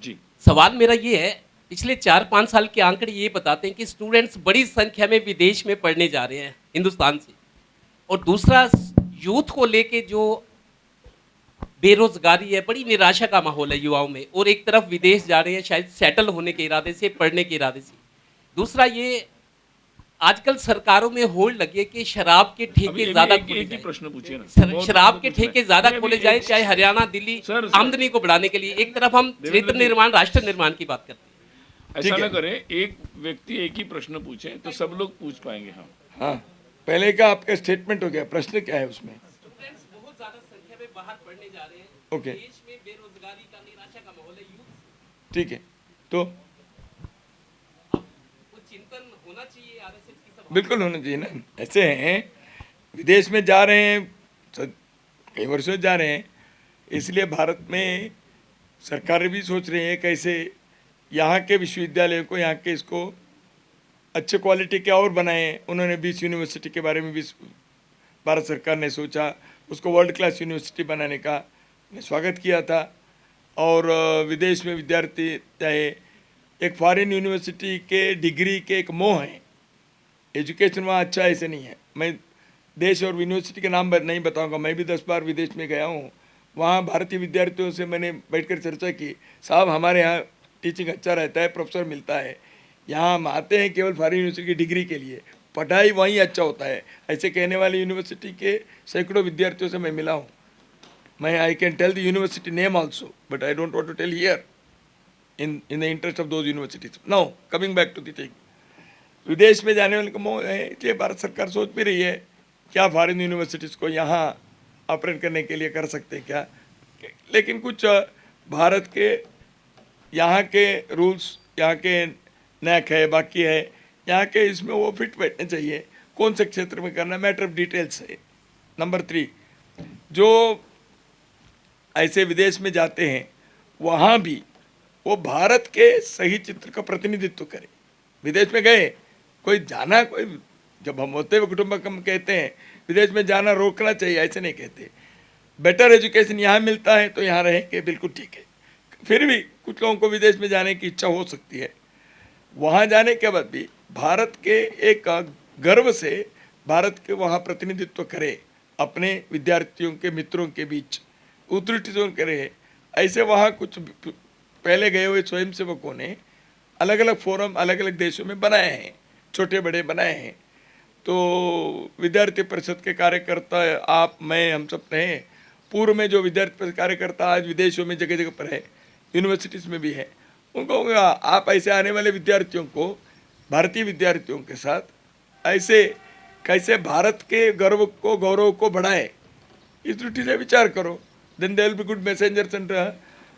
जी। सवाल मेरा ये है, पिछले 4-5 साल के आंकड़े ये बताते हैं कि स्टूडेंट्स बड़ी संख्या में विदेश में पढ़ने जा रहे हैं हिंदुस्तान से, और दूसरा यूथ को लेके जो बेरोजगारी है, बड़ी निराशा का माहौल है युवाओं में, और एक तरफ विदेश जा रहे हैं शायद सेटल होने के इरादे से, पढ़ने के इरादे से। दूसरा ये आजकल सरकारों में होड़ लगी है कि शराब के ठेके ज्यादा खोले एक ही जाएं। प्रश्न पूछिए ना। शराब के ठेके ज्यादा खोले जाए, चाहे हरियाणा दिल्ली, सर, आमदनी को बढ़ाने के लिए। एक तरफ हम क्षेत्र निर्माण, राष्ट्र निर्माण की बात करते हैं। ऐसा ना करें, एक व्यक्ति एक ही प्रश्न पूछे तो सब लोग पूछ पाएंगे। हाँ हाँ, पहले का आपका स्टेटमेंट हो गया, प्रश्न क्या है उसमें? स्टूडेंट्स बहुत ज्यादा संख्या में बाहर पढ़ने जा रहे हैं। ओके। देश में बेरोजगारी का, निराशा का माहौल है, यूथ ठीक है, तो को चिंतन होना चाहिए आरएसएस की सभा। बिल्कुल होना चाहिए ना। ऐसे हैं, विदेश में जा रहे हैं, कई वर्षों से जा रहे हैं, इसलिए भारत में सरकार भी सोच रही है कैसे यहाँ के विश्वविद्यालयों को, यहाँ के इसको अच्छे क्वालिटी के और बनाएं। उन्होंने 20 यूनिवर्सिटी के बारे में भी भारत सरकार ने सोचा, उसको वर्ल्ड क्लास यूनिवर्सिटी बनाने का मैं स्वागत किया था। और विदेश में विद्यार्थी चाहे, एक फॉरेन यूनिवर्सिटी के डिग्री के एक मोह है, एजुकेशन वहाँ अच्छा ऐसे नहीं है। मैं देश और यूनिवर्सिटी के नाम नहीं बताऊंगा, मैं भी 10 बार विदेश में गया हूँ। वहाँ भारतीय विद्यार्थियों से मैंने बैठकर चर्चा की, साहब हमारे यहाँ टीचिंग अच्छा रहता है, प्रोफेसर मिलता है, यहाँ हम आते हैं केवल फॉरेन यूनिवर्सिटी की डिग्री के लिए, पढ़ाई वहीं अच्छा होता है, ऐसे कहने वाली यूनिवर्सिटी के सैकड़ों विद्यार्थियों से मैं मिला हूँ। मैं I can tell the university name also, but I don't want to tell here in the interest of those universities. Now coming back to the thing, विदेश में जाने वाले को मोह है, इसलिए भारत सरकार सोच भी रही है क्या फॉरेन यूनिवर्सिटीज़ को यहाँ ऑपरेट करने के लिए कर सकते हैं क्या। लेकिन कुछ भारत के यहाँ के रूल्स, यहाँ के नैक है, बाकी है, यहाँ के इसमें वो फिट बैठने चाहिए, कौन से क्षेत्र में करना, मैटर ऑफ डिटेल्स है। नंबर 3, जो ऐसे विदेश में जाते हैं वहाँ भी वो भारत के सही चित्र का प्रतिनिधित्व करें। विदेश में गए, कोई जाना, कोई जब हम होते हुए कुटुंबकम कहते हैं विदेश में जाना रोकना चाहिए, ऐसे नहीं कहते। बेटर एजुकेशन यहाँ मिलता है तो यहाँ रहेंगे, बिल्कुल ठीक है। फिर भी कुछ लोगों को विदेश में जाने की इच्छा हो सकती है। वहाँ जाने के बाद भी भारत के एक गर्व से भारत के वहाँ प्रतिनिधित्व करे, अपने विद्यार्थियों के मित्रों के बीच उत्तरीटन करे। ऐसे वहाँ कुछ पहले गए हुए स्वयंसेवकों ने अलग अलग फोरम अलग अलग देशों में बनाए हैं, छोटे बड़े बनाए हैं। तो विद्यार्थी परिषद के कार्यकर्ता आप, मैं, हम सब रहे। पूर्व में जो विद्यार्थी परिषद कार्यकर्ता आज विदेशों में जगह जगह पर है, यूनिवर्सिटीज़ में भी है, उनको कहूँगा आप ऐसे आने वाले विद्यार्थियों को, भारतीय विद्यार्थियों के साथ ऐसे कैसे भारत के गौरव को बढ़ाए, इस दृष्टि से विचार करो। Then they will be good messengers and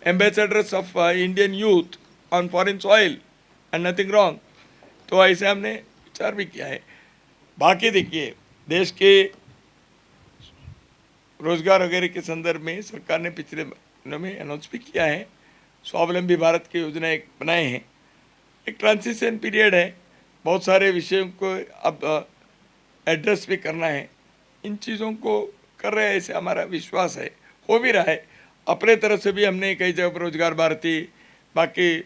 ambassadors of Indian youth on foreign soil and nothing wrong. तो ऐसे हमने विचार भी किया है। बाकी देखिए, देश के रोजगार वगैरह के संदर्भ में सरकार ने पिछले दिनों में अनाउंस भी किया है, स्वावलंबी भारत की योजना एक बनाए हैं। एक ट्रांजिशन पीरियड है, बहुत सारे विषयों को अब एड्रेस भी करना है। इन चीज़ों को कर रहे हैं, ऐसे हमारा विश्वास है, हो भी रहा है। अपने तरफ से भी हमने कई जगह पर रोजगार भारती, बाकी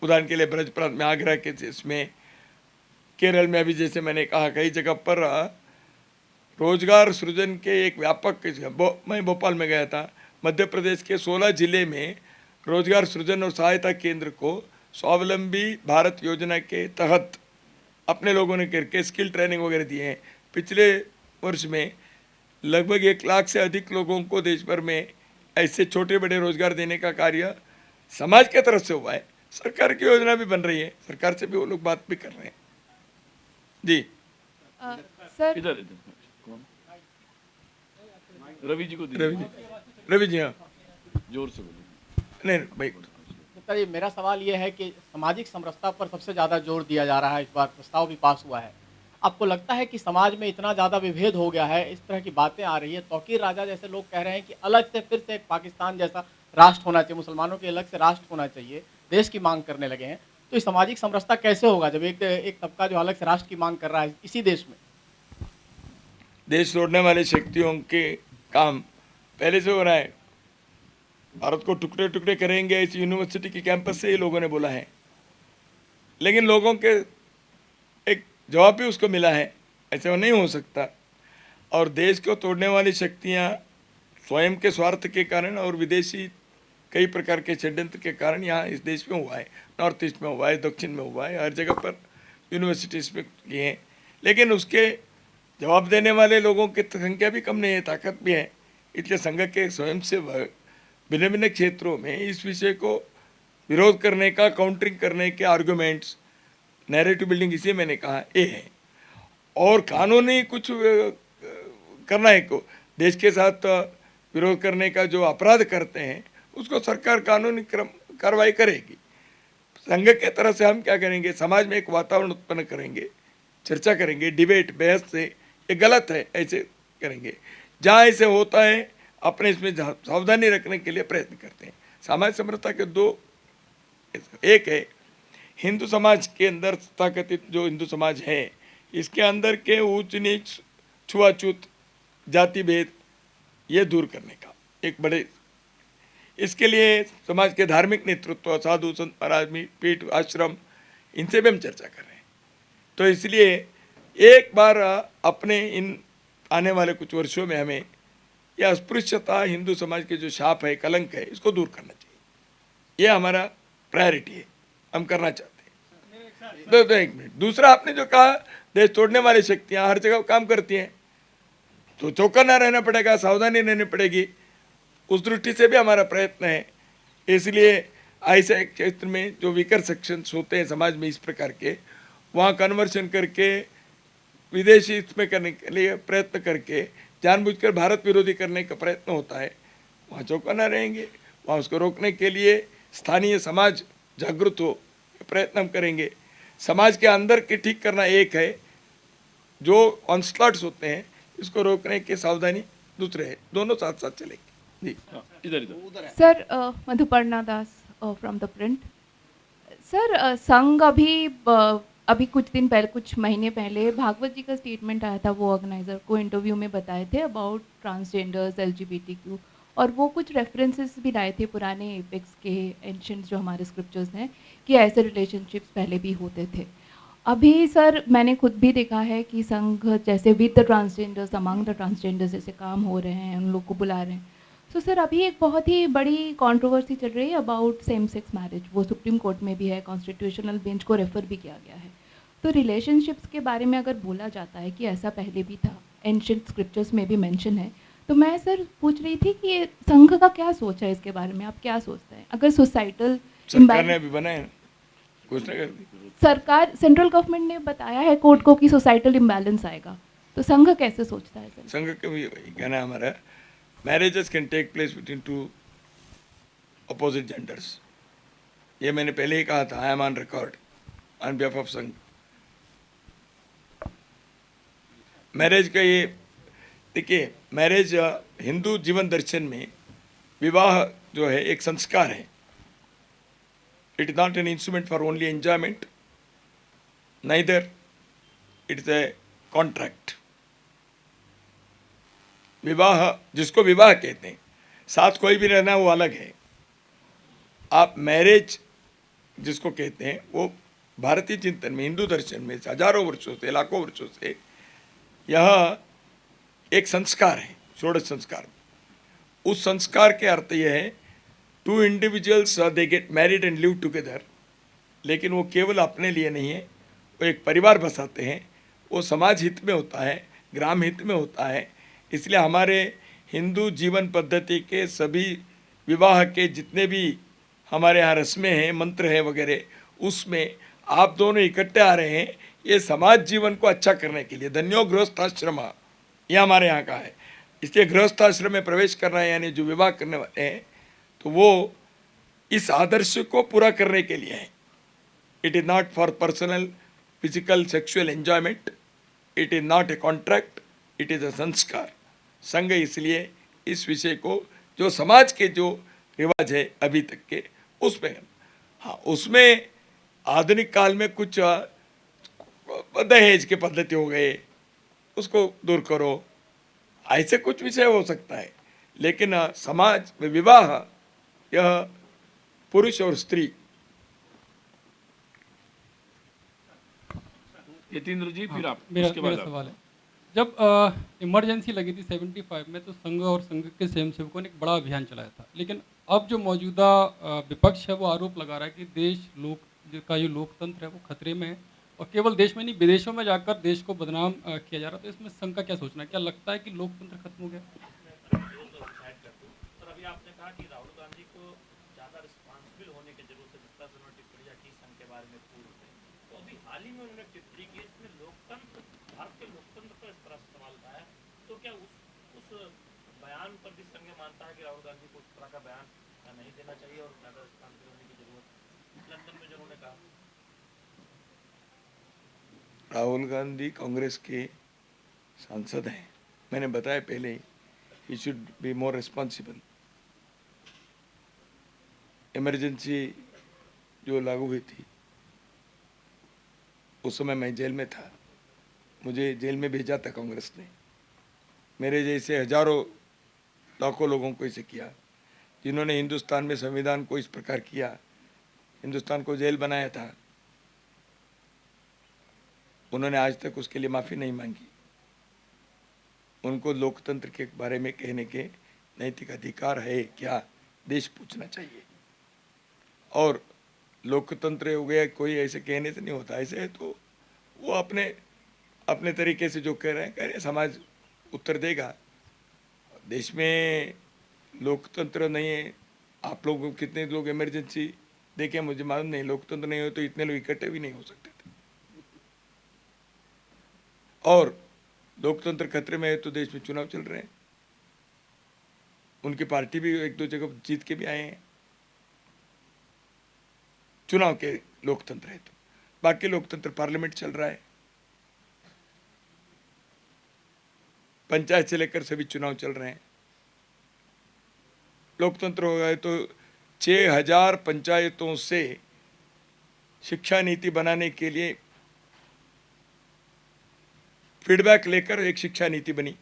उदाहरण के लिए ब्रज प्रांत में आगरा के इसमें, केरल में अभी जैसे मैंने कहा कई जगह पर रोजगार सृजन के एक व्यापक मैं भोपाल में गया था, मध्य प्रदेश के 16 जिले में रोजगार सृजन और सहायता केंद्र को स्वावलंबी भारत योजना के तहत अपने लोगों ने करके स्किल ट्रेनिंग वगैरह दिए हैं। पिछले वर्ष में लगभग 1 लाख से अधिक लोगों को देश भर में ऐसे छोटे बड़े रोजगार देने का कार्य समाज के तरफ से हुआ है। सरकार की योजना भी बन रही है, सरकार से भी वो लोग बात भी कर रहे हैं। जी सर, इधर इधर कौन? रवि जी को दीजिए। रवि जी, हाँ, जोर से बोलिए। नहीं भाई, सर ये मेरा सवाल ये है कि सामाजिक समरसता पर सबसे ज़्यादा जोर दिया जा रहा है, इस बार प्रस्ताव भी पास हुआ है। आपको लगता है कि समाज में इतना ज़्यादा विभेद हो गया है, इस तरह की बातें आ रही है, तौकीर राजा जैसे लोग कह रहे हैं कि अलग से फिर से एक पाकिस्तान जैसा राष्ट्र होना चाहिए, मुसलमानों के अलग से राष्ट्र होना चाहिए, देश की मांग करने लगे हैं। तो इस सामाजिक समरसता कैसे होगा जब एक तबका जो अलग से राष्ट्र की मांग कर रहा है इसी देश में? देश तोड़ने वाली शक्तियों के काम पहले से हो रहा है। भारत को टुकड़े टुकड़े करेंगे, इस यूनिवर्सिटी के कैंपस से ही लोगों ने बोला है, लेकिन लोगों के एक जवाब भी उसको मिला है, ऐसे वो नहीं हो सकता। और देश को तोड़ने वाली शक्तियां स्वयं के स्वार्थ के कारण और विदेशी कई प्रकार के षड्यंत्र के कारण यहाँ इस देश में हुआ है, नॉर्थ ईस्ट में हुआ है, दक्षिण में हुआ है, हर जगह पर यूनिवर्सिटीज़ में किए हैं। लेकिन उसके जवाब देने वाले लोगों की संख्या भी कम नहीं है, ताकत भी है। इसलिए संघ के स्वयं से भिन्न भिन्न क्षेत्रों में इस विषय को विरोध करने का, काउंटरिंग करने के आर्गुमेंट्स, नैरेटिव बिल्डिंग, इसे मैंने कहा ये है। और कानूनी कुछ करना है को देश के साथ विरोध करने का जो अपराध करते हैं उसको सरकार कानूनी कार्रवाई करेगी। संघ के तरफ से हम क्या करेंगे, समाज में एक वातावरण उत्पन्न करेंगे, चर्चा करेंगे, डिबेट, बहस से ये गलत है ऐसे करेंगे। जहाँ ऐसे होता है अपने इसमें सावधानी रखने के लिए प्रयत्न करते हैं। सामाजिक समरसता के दो, एक है हिंदू समाज के अंदर तथाकथित जो हिंदू समाज है इसके अंदर के ऊंच नीच, छुआछूत, जाति भेद ये दूर करने का एक बड़े, इसके लिए समाज के धार्मिक नेतृत्व, साधु संत महाराज, पीठ, आश्रम, इनसे भी हम चर्चा कर रहे हैं। तो इसलिए एक बार अपने इन आने वाले कुछ वर्षों में हमें यह अस्पृश्यता, हिंदू समाज के जो शाप है, कलंक है, इसको दूर करना चाहिए। यह हमारा प्रायोरिटी है, हम करना चाहते हैं। तो एक मिनट, दूसरा आपने जो कहा देश तोड़ने वाली शक्तियाँ हर जगह काम करती हैं, तो चौकन्ना रहना पड़ेगा, सावधानी रहनी पड़ेगी। उस दृष्टि से भी हमारा प्रयत्न है। इसलिए ऐसे क्षेत्र में जो वीकर सेक्शंस होते हैं समाज में इस प्रकार के, वहाँ कन्वर्शन करके विदेशी इसमें करने के लिए प्रयत्न करके जानबूझकर भारत विरोधी करने का प्रयत्न होता है, वहाँ चौकन्ना रहेंगे। वहाँ उसको रोकने के लिए स्थानीय समाज जागृत हो, प्रयत्न हम करेंगे। समाज के अंदर के ठीक करना एक है, जो ऑनस्लॉट्स होते हैं इसको रोकने की सावधानी दूसरे है, दोनों साथ साथ चलेंगे। जी इधर इधर sir, Madhuparna Das from the print. Sir, Sangh अभी कुछ दिन पहले, कुछ महीने पहले भागवत जी का स्टेटमेंट आया था, वो ऑर्गेनाइजर को इंटरव्यू में बताए थे अबाउट ट्रांसजेंडर्स, LGBTQ, और वो कुछ रेफरेंसेस भी लाए थे पुराने एपिक्स के, एंशंट जो हमारे स्क्रिप्चर्स हैं, कि ऐसे रिलेशनशिप्स पहले भी होते थे। अभी सर मैंने खुद भी देखा है कि संघ जैसे with the transgenders, among the transgenders जैसे काम हो रहे हैं, उन लोग को बुला रहे हैं। सो सर अभी एक बहुत ही बड़ी कंट्रोवर्सी चल रही है अबाउट सेम सेक्स मैरिज, वो सुप्रीम कोर्ट में भी है, कॉन्स्टिट्यूशनल बेंच को रेफर भी किया गया है। तो रिलेशनशिप्स के बारे में अगर बोला जाता है कि ऐसा पहले भी था, एंशिएंट स्क्रिप्चर्स में भी मेंशन है, तो मैं सर पूछ रही थी कि ये संघ का क्या सोच है इसके बारे में, आप क्या सोचते हैं? अगर सोसाइटल सरकार ने अभी बनाया ना, घोषणा कर दी। सरकार, सेंट्रल गवर्नमेंट ने बताया है कोर्ट को कि सोसाइटल इम्बैलेंस आएगा, तो संघ कैसे सोचता है सर? संघ का भी वही कहना है हमारा, marriages can take place between two opposite genders. ये मैंने पहले ही कहा था, I am on record on behalf of Sangh. Marriage का ये देखिए, मैरिज हिंदू जीवन दर्शन में विवाह जो है एक संस्कार है। It is not an instrument for only enjoyment, neither it is a contract. विवाह जिसको विवाह कहते हैं, साथ कोई भी रहना वो अलग है। आप मैरिज जिसको कहते हैं वो भारतीय चिंतन में, हिंदू दर्शन में हजारों वर्षों से, लाखों वर्षों से यह एक संस्कार है, षोडश संस्कार। उस संस्कार के अर्थ यह है, two individuals they get married and live together, लेकिन वो केवल अपने लिए नहीं है, वो एक परिवार बसाते हैं। वो समाज हित में होता है, ग्राम हित में होता है। इसलिए हमारे हिंदू जीवन पद्धति के सभी विवाह के जितने भी हमारे यहाँ रस्में हैं, मंत्र हैं वगैरह, उसमें आप दोनों इकट्ठे आ रहे हैं, ये समाज जीवन को अच्छा करने के लिए। धन्यो गृहस्थाश्रम, यह हमारे यहाँ का है। इसलिए गृहस्थाश्रम में प्रवेश करना है, यानी जो विवाह करने वाले हैं, तो वो इस आदर्श को पूरा करने के लिए है। It is not for personal physical sexual enjoyment, it is not a contract, it is a संस्कार। संघ इसलिए इस विषय को, जो समाज के जो रिवाज है अभी तक के, उसमें, हाँ, उसमें आधुनिक काल में कुछ दहेज के पद्धति हो गए, उसको दूर करो, ऐसे कुछ विषय हो सकता है। लेकिन समाज में विवाह यह पुरुष और स्त्री। यतीन्द्र जी, फिर आप, मेरा उसके बाद मेरा आप। सवाल है, जब इमरजेंसी लगी थी 75 में, तो संघ और संघ के स्वयंसेवकों ने एक बड़ा अभियान चलाया था। लेकिन अब जो मौजूदा विपक्ष है वो आरोप लगा रहा है कि देश का जो लोकतंत्र है वो खतरे में है, और केवल देश में नहीं विदेशों में जाकर देश को बदनाम किया जा रहा है। तो इसमें संघ का क्या सोचना है? क्या लगता है कि लोकतंत्र खत्म हो गया? सर अभी आपने कहा कि राहुल गांधी को ज़्यादा रिस्पॉन्सिबल होने की जरूरत है, जिस तरह से उन्होंने टिप्पणियाँ की संघ के बारे में पूर्व में, तो अभी हाल ही में उन्होंने टिप्पणी की, इसमें लोकतंत्र, भारत के लोकतंत्र पर इस तरह से सवाल उठाया, तो क्या उस बयान पर भी संघ मानता है कि राहुल गांधी को उस तरह का बयान नहीं देना चाहिए और ज़्यादा रिस्पॉन्सिबल होने की जरूरत लंदन में जो उन्होंने कहा? राहुल गांधी कांग्रेस के सांसद हैं, मैंने बताया पहले ही, he should be more responsible. Emergency जो लागू हुई थी उस समय मैं जेल में था, मुझे जेल में भेजा था कांग्रेस ने। मेरे जैसे हजारों लाखों लोगों को इसे किया, जिन्होंने हिंदुस्तान में संविधान को इस प्रकार किया, हिंदुस्तान को जेल बनाया था, उन्होंने आज तक उसके लिए माफ़ी नहीं मांगी। उनको लोकतंत्र के बारे में कहने के नैतिक अधिकार है क्या, देश पूछना चाहिए। और लोकतंत्र हो गया कोई ऐसे कहने से नहीं होता, ऐसे है तो वो अपने अपने तरीके से जो कह रहे हैं, समाज उत्तर देगा। देश में लोकतंत्र नहीं है, आप लोग कितने लोग इमरजेंसी देखे मुझे मालूम नहीं, लोकतंत्र नहीं हो तो इतने लोग इकट्ठे भी नहीं हो सकते थे। और लोकतंत्र खतरे में है तो देश में चुनाव चल रहे हैं, उनकी पार्टी भी एक दो जगह जीत के भी आए हैं, चुनाव के लोकतंत्र है। तो बाकी लोकतंत्र पार्लियामेंट चल रहा है, पंचायत से लेकर सभी चुनाव चल रहे हैं। लोकतंत्र हो गए तो 6000 पंचायतों से शिक्षा नीति बनाने के लिए फीडबैक लेकर एक शिक्षा नीति बनी।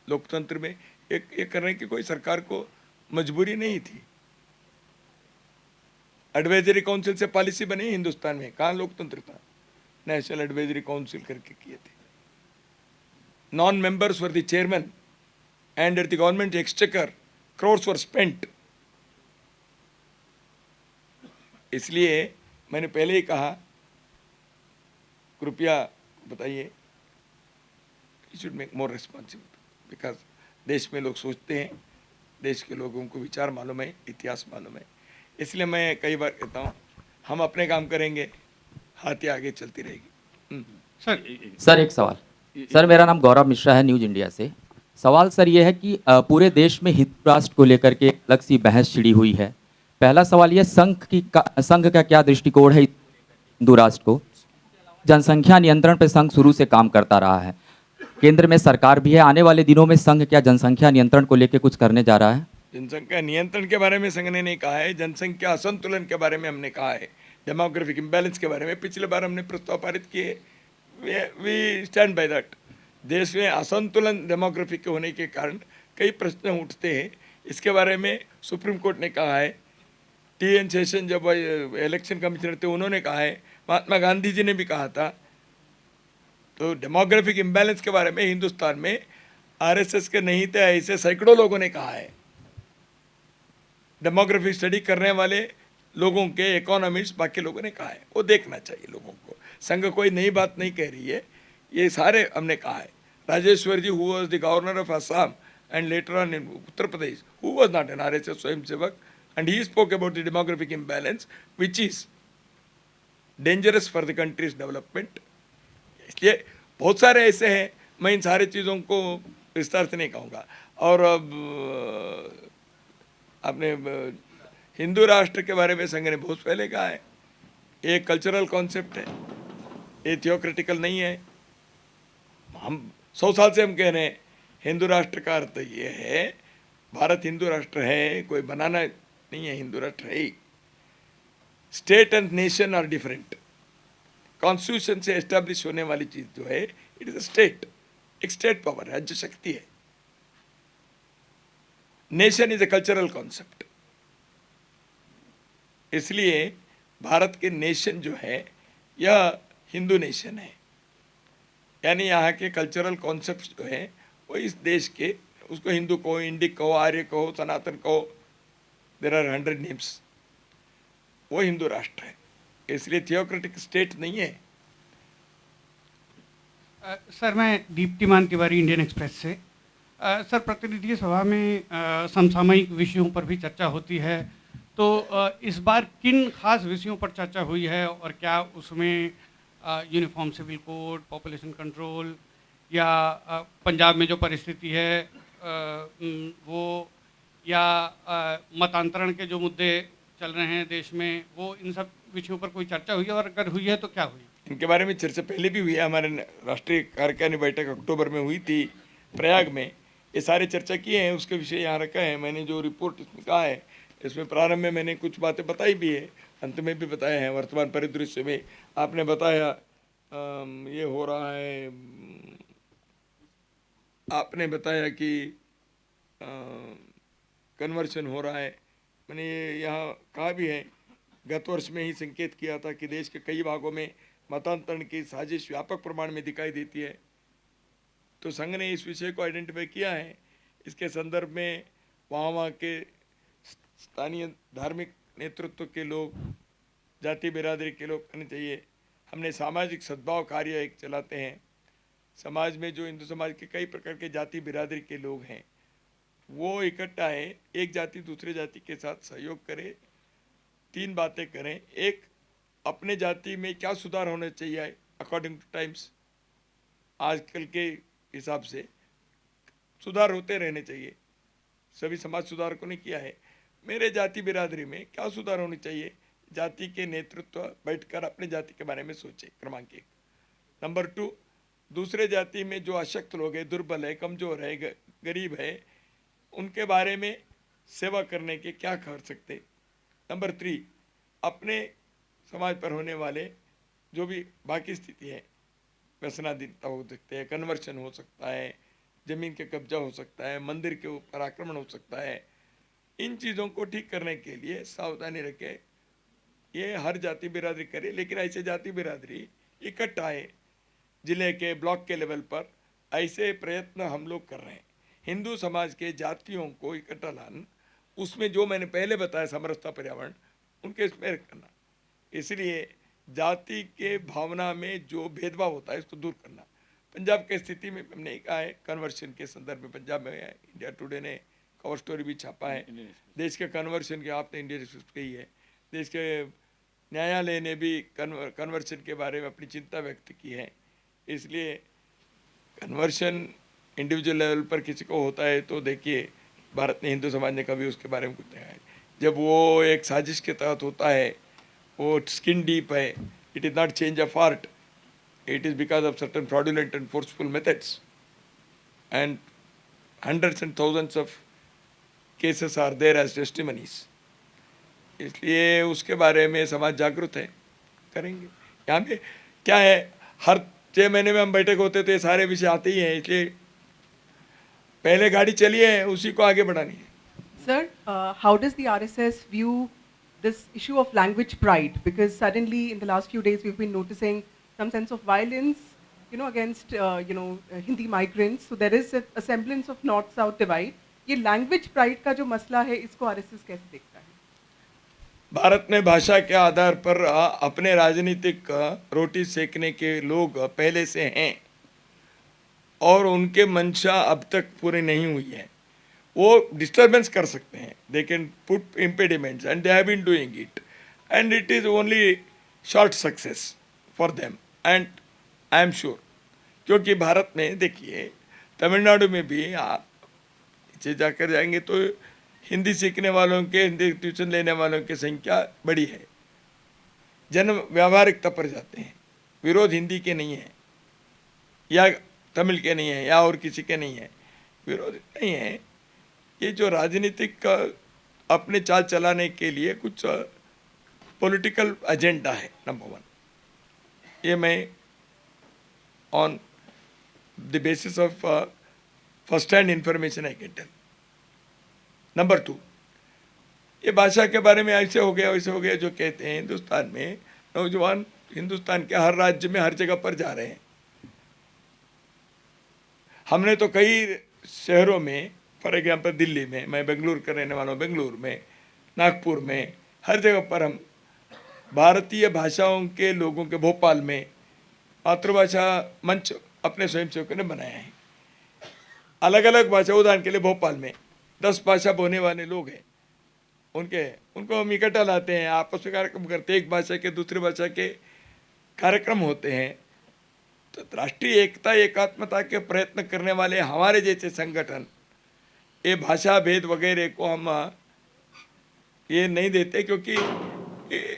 लोकतंत्र में ये करने की कोई सरकार को मजबूरी नहीं थी। एडवाइजरी काउंसिल से पॉलिसी बनी हिंदुस्तान में, कहाँ लोकतंत्र था? नेशनल एडवाइजरी काउंसिल करके किए थे। Non members were the chairman and at the government exchequer crores were spent. इसलिए मैंने पहले ही कहा, कृपया बताइए, you should make more responsible, because देश में लोग सोचते हैं, देश के लोगों को विचार मालूम है, इतिहास मालूम है। इसलिए मैं कई बार कहता हूँ, हम अपने काम करेंगे, हाथी आगे चलती रहेगी। सर एक सवाल। सर मेरा नाम गौरव मिश्रा है, न्यूज इंडिया से। सवाल सर ये है कि पूरे देश में हिंदू राष्ट्र को लेकर के अलग सी बहस छिड़ी हुई है। पहला सवाल ये, संघ का क्या दृष्टिकोण है हिंदू राष्ट्र को? जनसंख्या नियंत्रण पे संघ शुरू से काम करता रहा है, केंद्र में सरकार भी है। आने वाले दिनों में संघ क्या जनसंख्या नियंत्रण को लेकर कुछ करने जा रहा है? जनसंख्या नियंत्रण के बारे में संघ ने नहीं कहा है, जनसंख्या असंतुलन के बारे में हमने कहा है, डेमोग्राफिक इम्बैलेंस के बारे में पिछले बार हमने प्रस्ताव पारित किए। We stand by that. देश में असंतुलन डेमोग्राफिक के होने के कारण कई प्रश्न उठते हैं, इसके बारे में सुप्रीम कोर्ट ने कहा है। टी.एन. शेषन जब इलेक्शन कमिश्नर थे उन्होंने कहा है, महात्मा गांधी जी ने भी कहा था। तो डेमोग्राफिक इम्बैलेंस के बारे में हिंदुस्तान में आरएसएस के नहीं थे ऐसे सैकड़ों लोगों ने कहा है। डेमोग्राफिक स्टडी करने वाले लोगों के, इकोनॉमिस्ट, बाकी लोगों ने कहा है, वो देखना चाहिए लोगों को। संघ कोई नई बात नहीं कह रही है, ये सारे हमने कहा है। Rajeshwar ji, who was the governor of Assam and later on in Uttar Pradesh, who was not an RSS swayamsevak, and he spoke about the demographic imbalance which is dangerous for the country's development। इसलिए बहुत सारे ऐसे हैं, मैं इन सारी चीज़ों को विस्तार से नहीं कहूँगा। और अब आपने हिंदू राष्ट्र के बारे में संघ ने बहुत पहले कहा है, ये कल्चरल कॉन्सेप्ट है, ये थियोक्रेटिकल नहीं है। हम 100 साल से हम कह रहे हैं हिंदू राष्ट्र का अर्थ ये है, भारत हिंदू राष्ट्र है, कोई बनाना नहीं है, हिंदू राष्ट्र है ही। State and nation are different. Constitution से एस्टेब्लिश होने वाली चीज जो है, इट इज अ स्टेट, एक स्टेट पावर, राज्य शक्ति है। Nation is a cultural concept. इसलिए भारत के नेशन जो है यह हिंदू नेशन है, यानी यहाँ के कल्चरल कॉन्सेप्ट जो है वो इस देश के, उसको हिंदू कहो, इंडिक कहो, आर्य कहो, सनातन कहो, देयर आर 100 नेम्स, वो हिंदू राष्ट्र है। इसलिए थियोक्रेटिक स्टेट नहीं है। सर मैं दीप्तिमान तिवारी, इंडियन एक्सप्रेस से। सर प्रतिनिधि सभा में समसामयिक विषयों पर भी चर्चा होती है, तो इस बार किन खास विषयों पर चर्चा हुई है और क्या उसमें uniform civil code, population control या पंजाब में जो परिस्थिति है वो, या मतांतरण के जो मुद्दे चल रहे हैं देश में, वो इन सब विषयों पर कोई चर्चा हुई है, और अगर हुई है तो क्या हुई? इनके बारे में चर्चा पहले भी हुई है। हमारे राष्ट्रीय कार्यकारिणी बैठक अक्टूबर में हुई थी प्रयाग में, ये सारे चर्चा किए हैं, उसके विषय यहाँ रखा है। मैंने जो रिपोर्ट इसमें कहा है, इसमें प्रारंभ में मैंने कुछ बातें बताई भी है, अंत में भी बताए हैं। वर्तमान परिदृश्य में आपने बताया ये हो रहा है, आपने बताया कि कन्वर्शन हो रहा है। मैंने यहाँ कहा भी है, गत वर्ष में ही संकेत किया था कि देश के कई भागों में मतांतरण की साजिश व्यापक प्रमाण में दिखाई देती है। तो संघ ने इस विषय को आइडेंटिफाई किया है। इसके संदर्भ में वहाँ के स्थानीय धार्मिक नेतृत्व के लोग, जाति बिरादरी के लोग करने चाहिए। हमने सामाजिक सद्भाव कार्य एक चलाते हैं। समाज में जो हिंदू समाज के कई प्रकार के जाति बिरादरी के लोग हैं, वो इकट्ठा है, एक जाति दूसरे जाति के साथ सहयोग करे, 3 बातें करें। एक, अपने जाति में क्या सुधार होना चाहिए अकॉर्डिंग टू टाइम्स, आजकल के हिसाब से सुधार होते रहने चाहिए, सभी समाज सुधारकों ने किया है। मेरे जाति बिरादरी में क्या सुधार होनी चाहिए, जाति के नेतृत्व बैठकर अपने जाति के बारे में सोचे, क्रमांक 1। नंबर 2, दूसरे जाति में जो अशक्त लोग हैं, दुर्बल है, कमज़ोर है, गरीब है, उनके बारे में सेवा करने के क्या कर सकते। नंबर 3, अपने समाज पर होने वाले जो भी बाकी स्थिति है, व्यसनाधीनता हो सकते हैं, कन्वर्शन हो सकता है, जमीन के कब्जा हो सकता है, मंदिर के ऊपर आक्रमण हो सकता है। इन चीज़ों को ठीक करने के लिए सावधानी रखे। ये हर जाति बिरादरी करे, लेकिन ऐसे जाति बिरादरी इकट्ठा आए जिले के ब्लॉक के लेवल पर, ऐसे प्रयत्न हम लोग कर रहे हैं। हिंदू समाज के जातियों को इकट्ठा लाना, उसमें जो मैंने पहले बताया समरसता पर्यावरण, उनके इसमें करना। इसलिए जाति के भावना में जो भेदभाव होता है इसको दूर करना। पंजाब की स्थिति में हमने कहा है, कन्वर्शन के संदर्भ में पंजाब में इंडिया टुडे ने कवर स्टोरी भी छापा है। देश के कन्वर्शन के, आपने इंडिया एक्सप्रेस कही है, देश के न्यायालय ने भी कन्वर्शन के बारे में अपनी चिंता व्यक्त की है। इसलिए कन्वर्शन इंडिविजुअल लेवल पर किसी को होता है तो देखिए, भारत ने, हिंदू समाज ने कभी उसके बारे में कुछ नहीं है। जब वो एक साजिश के तहत होता है, वो स्किन डीप है, it is not change of heart, it is because of certain fraudulent and forceful methods, and hundreds and thousands of cases are there as testimonies. इसलिए उसके बारे में समाज जागरूक है, करेंगे। यहाँ पे क्या है, हर 6 महीने में हम बैठक होते तो ये सारे विषय आते ही हैं, इसलिए पहले गाड़ी चली है, उसी को आगे बढ़ानी है। Sir, how does the RSS view this issue of language pride? Because suddenly in the last few days we've been noticing some sense of violence, against, Hindi migrants. So there is a semblance of north-south divide. ये language pride का जो मसला है, इसको RSS कैसे देखता है? भारत में भाषा के आधार पर अपने राजनीतिक रोटी सेकने के लोग पहले से हैं और उनके मंशा अब तक पूरी नहीं हुई है। वो डिस्टर्बेंस कर सकते हैं, they can put impediments and they have been doing it, and it is only short success for them, and I am sure. क्योंकि भारत में देखिए, तमिलनाडु में भी आप नीचे जाकर जाएंगे तो हिंदी सीखने वालों के, हिंदी ट्यूशन लेने वालों की संख्या बड़ी है। जन व्यावहारिकता पर जाते हैं, विरोध हिंदी के नहीं है या तमिल के नहीं है या और किसी के नहीं है, विरोध नहीं है। ये जो राजनीतिक अपने चाल चलाने के लिए कुछ पॉलिटिकल एजेंडा है, नंबर 1। ये मैं on the basis of first hand information I can tell. Number 2, ये भाषा के बारे में ऐसे हो गया वैसे हो गया जो कहते हैं। हिंदुस्तान में नौजवान हिंदुस्तान के हर राज्य में हर जगह पर जा रहे हैं। हमने तो कई शहरों में, फॉर एग्जाम्पल दिल्ली में, मैं बेंगलुरु का रहने वाला हूँ, बेंगलुरु में, नागपुर में, हर जगह पर हम भारतीय भाषाओं के लोगों के, भोपाल में मातृभाषा मंच अपने स्वयंसेवकों ने बनाया है। अलग अलग भाषा, उदाहरण के लिए भोपाल में 10 भाषा बोलने वाले लोग हैं, उनको हम इकट्ठा लाते हैं, आपस में कार्यक्रम करते हैं, एक भाषा के दूसरी भाषा के कार्यक्रम होते हैं। तो राष्ट्रीय एकता एकात्मता के प्रयत्न करने वाले हमारे जैसे संगठन ये भाषा भेद वगैरह को हम ये नहीं देते, क्योंकि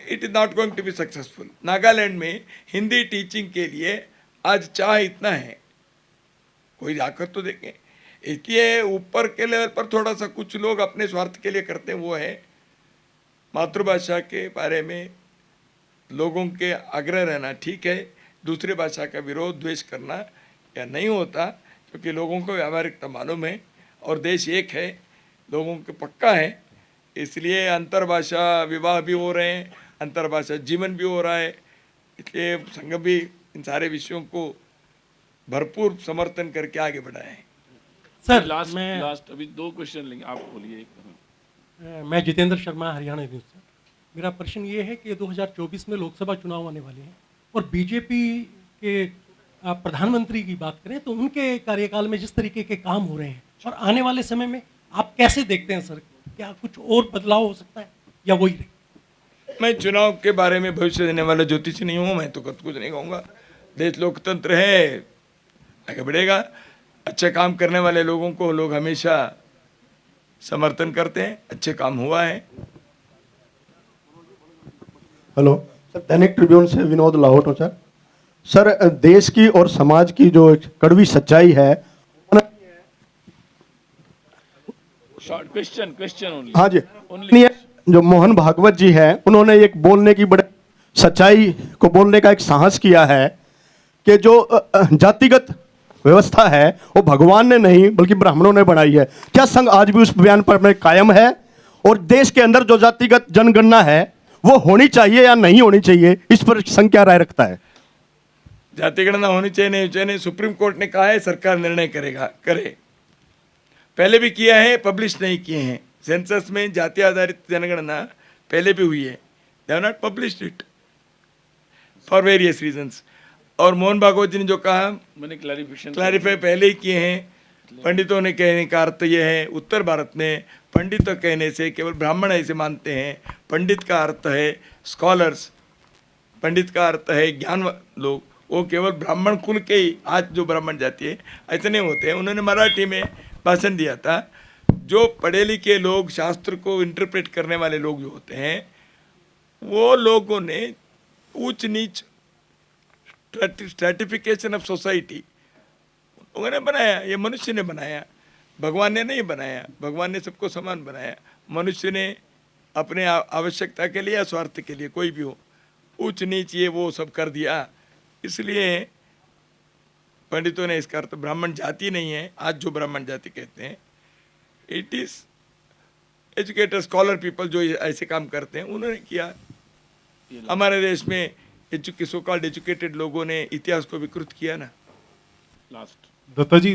it is not going to be successful. Nagaland में हिंदी टीचिंग के लिए आज चाह इतना है, कोई जाकर तो देखें। इसलिए ऊपर के लेवल पर थोड़ा सा कुछ लोग अपने स्वार्थ के लिए करते हैं, वो है मातृभाषा के बारे में लोगों के आग्रह रहना ठीक है, दूसरी भाषा का विरोध द्वेष करना या नहीं होता, क्योंकि लोगों को व्यावहारिकता मालूम है और देश एक है, लोगों के पक्का है। इसलिए अंतर्भाषा विवाह भी हो रहे हैं, अंतर्भाषा जीवन भी हो रहा है। इसलिए संघ भी इन सारे विषयों को भरपूर समर्थन करके आगे बढ़ाए हैं। सर, लास्ट अभी 2 क्वेश्चन लेंगे, आप बोलिए। मैं जितेंद्र शर्मा, हरियाणा न्यूज़ से। मेरा प्रश्न ये है कि 2024 में लोकसभा चुनाव आने वाले हैं और बीजेपी के प्रधानमंत्री की बात करें तो उनके कार्यकाल में जिस तरीके के काम हो रहे हैं और आने वाले समय में आप कैसे देखते हैं सर, क्या कुछ और बदलाव हो सकता है या वही रहे? मैं चुनाव के बारे में भविष्य देने वाला ज्योतिषी नहीं हूँ, मैं तो कुछ नहीं कहूँगा। देश लोकतंत्र है, आगे बढ़ेगा। अच्छे काम करने वाले लोगों को लोग हमेशा समर्थन करते हैं, अच्छे काम हुआ है। हेलो सर, दैनिक ट्रिब्यून से विनोद लाहौट हूँ सर। सर, देश की और समाज की जो कड़वी सच्चाई है, शॉर्ट क्वेश्चन ओनली। हाँ जी, जो मोहन भागवत जी हैं, उन्होंने एक बोलने की बड़े सच्चाई को बोलने का एक साहस किया है कि जो जातिगत व्यवस्था है वो भगवान ने नहीं बल्कि ब्राह्मणों ने बनाई है। क्या संघ आज भी उस बयान पर में कायम है? और देश के अंदर जो जातिगत जनगणना है वो होनी चाहिए या नहीं होनी चाहिए, इस पर संघ क्या राय रखता है? जाति गणना होनी चाहिए नहीं चाहिए, सुप्रीम कोर्ट ने कहा है, सरकार निर्णय करेगा, करे। पहले भी किया है, पब्लिश नहीं किए हैं। सेंसस में जाति आधारित जनगणना पहले भी हुई है, they have not published it for various reasons. और मोहन भागवत जी ने जो कहा, मैंने क्लैरिफाई पहले ही किए हैं। पंडितों ने कहने का अर्थ यह है, उत्तर भारत में पंडित कहने से केवल ब्राह्मण ऐसे मानते हैं। पंडित का अर्थ है स्कॉलर्स, पंडित का अर्थ है ज्ञान लोग, वो केवल ब्राह्मण कुल के ही, आज जो ब्राह्मण जाति है ऐसे नहीं होते हैं। उन्होंने मराठी में भाषण दिया था, जो पढ़े लिखे लोग, शास्त्र को इंटरप्रेट करने वाले लोग जो होते हैं, वो लोगों ने ऊंच नीच स्ट्रेटिफिकेशन ऑफ सोसाइटी लोगों ने बनाया, ये मनुष्य ने बनाया, भगवान ने नहीं बनाया। भगवान ने सबको समान बनाया, मनुष्य ने अपने आवश्यकता के लिए या स्वार्थ के लिए, कोई भी हो, ऊंच नीच ये वो सब कर दिया। इसलिए पंडितों ने इसका अर्थ ब्राह्मण जाति नहीं है, आज जो ब्राह्मण जाति कहते हैं, it is educated scholar people जो ऐसे काम करते हैं, उन्होंने किया। हमारे देश में सो कॉल्ड एजुकेटेड लोगों ने इतिहास को विकृत किया ना। दत्ता जी,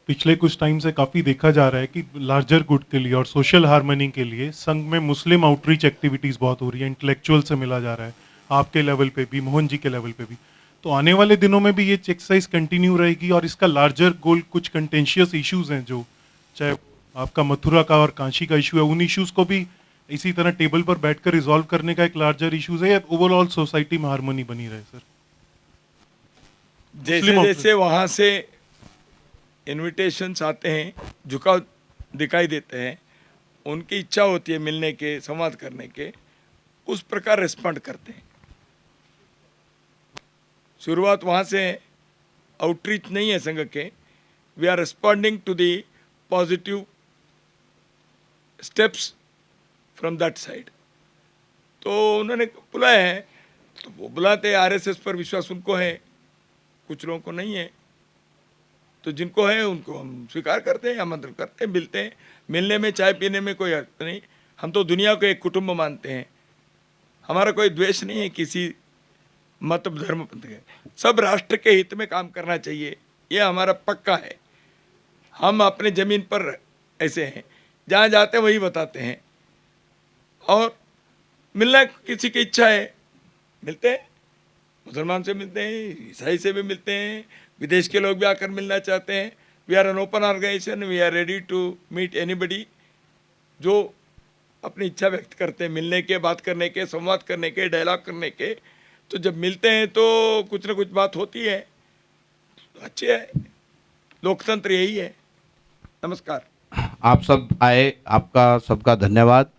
पिछले कुछ टाइम से काफ़ी देखा जा रहा है कि लार्जर गुड के लिए और सोशल हार्मनी के लिए संघ में मुस्लिम आउटरीच एक्टिविटीज़ बहुत हो रही है, इंटेलेक्चुअल से मिला जा रहा है, आपके लेवल पे भी, मोहन जी के लेवल पे भी। तो आने वाले दिनों में भी ये एक्सरसाइज कंटिन्यू रहेगी और इसका लार्जर गोल, कुछ कंटेंशियस इश्यूज हैं जो चाहे आपका मथुरा का और काशी का इशू है, उन इश्यूज को भी इसी तरह टेबल पर बैठकर रिजॉल्व करने का एक लार्जर इश्यूज है, या ओवरऑल सोसाइटी में हार्मनी बनी रहे? सर, जैसे जैसे वहाँ से इनविटेशंस आते हैं, झुकाव दिखाई देते हैं, उनकी इच्छा होती है मिलने के, संवाद करने के, उस प्रकार रिस्पॉन्ड करते हैं। शुरुआत वहाँ से, आउटरीच नहीं है संघ के, we are responding to the positive steps from that side. तो उन्होंने बुलाया है, तो वो बुलाते हैं। आरएसएस पर विश्वास उनको है, कुछ लोगों को नहीं है, तो जिनको है उनको हम स्वीकार करते हैं, आमंत्रण करते हैं, मिलते हैं। मिलने में, चाय पीने में कोई अर्थ नहीं। हम तो दुनिया को एक कुटुंब मानते हैं, हमारा कोई द्वेष नहीं है किसी मत धर्म के। सब राष्ट्र के हित में काम करना चाहिए, ये हमारा पक्का है। हम अपने ज़मीन पर ऐसे हैं, जहाँ जाते हैं वही बताते हैं। और मिलना किसी की इच्छा है, मिलते हैं, मुसलमान से मिलते हैं, ईसाई से भी मिलते हैं, विदेश के लोग भी आकर मिलना चाहते हैं। We are an open organization, we are ready to meet anybody जो अपनी इच्छा व्यक्त करते हैं मिलने के, बात करने के, संवाद करने के, डायलॉग करने के। तो जब मिलते हैं तो कुछ ना कुछ बात होती है, अच्छी है, लोकतंत्र यही है। नमस्कार। आप सब आए, आपका सबका धन्यवाद।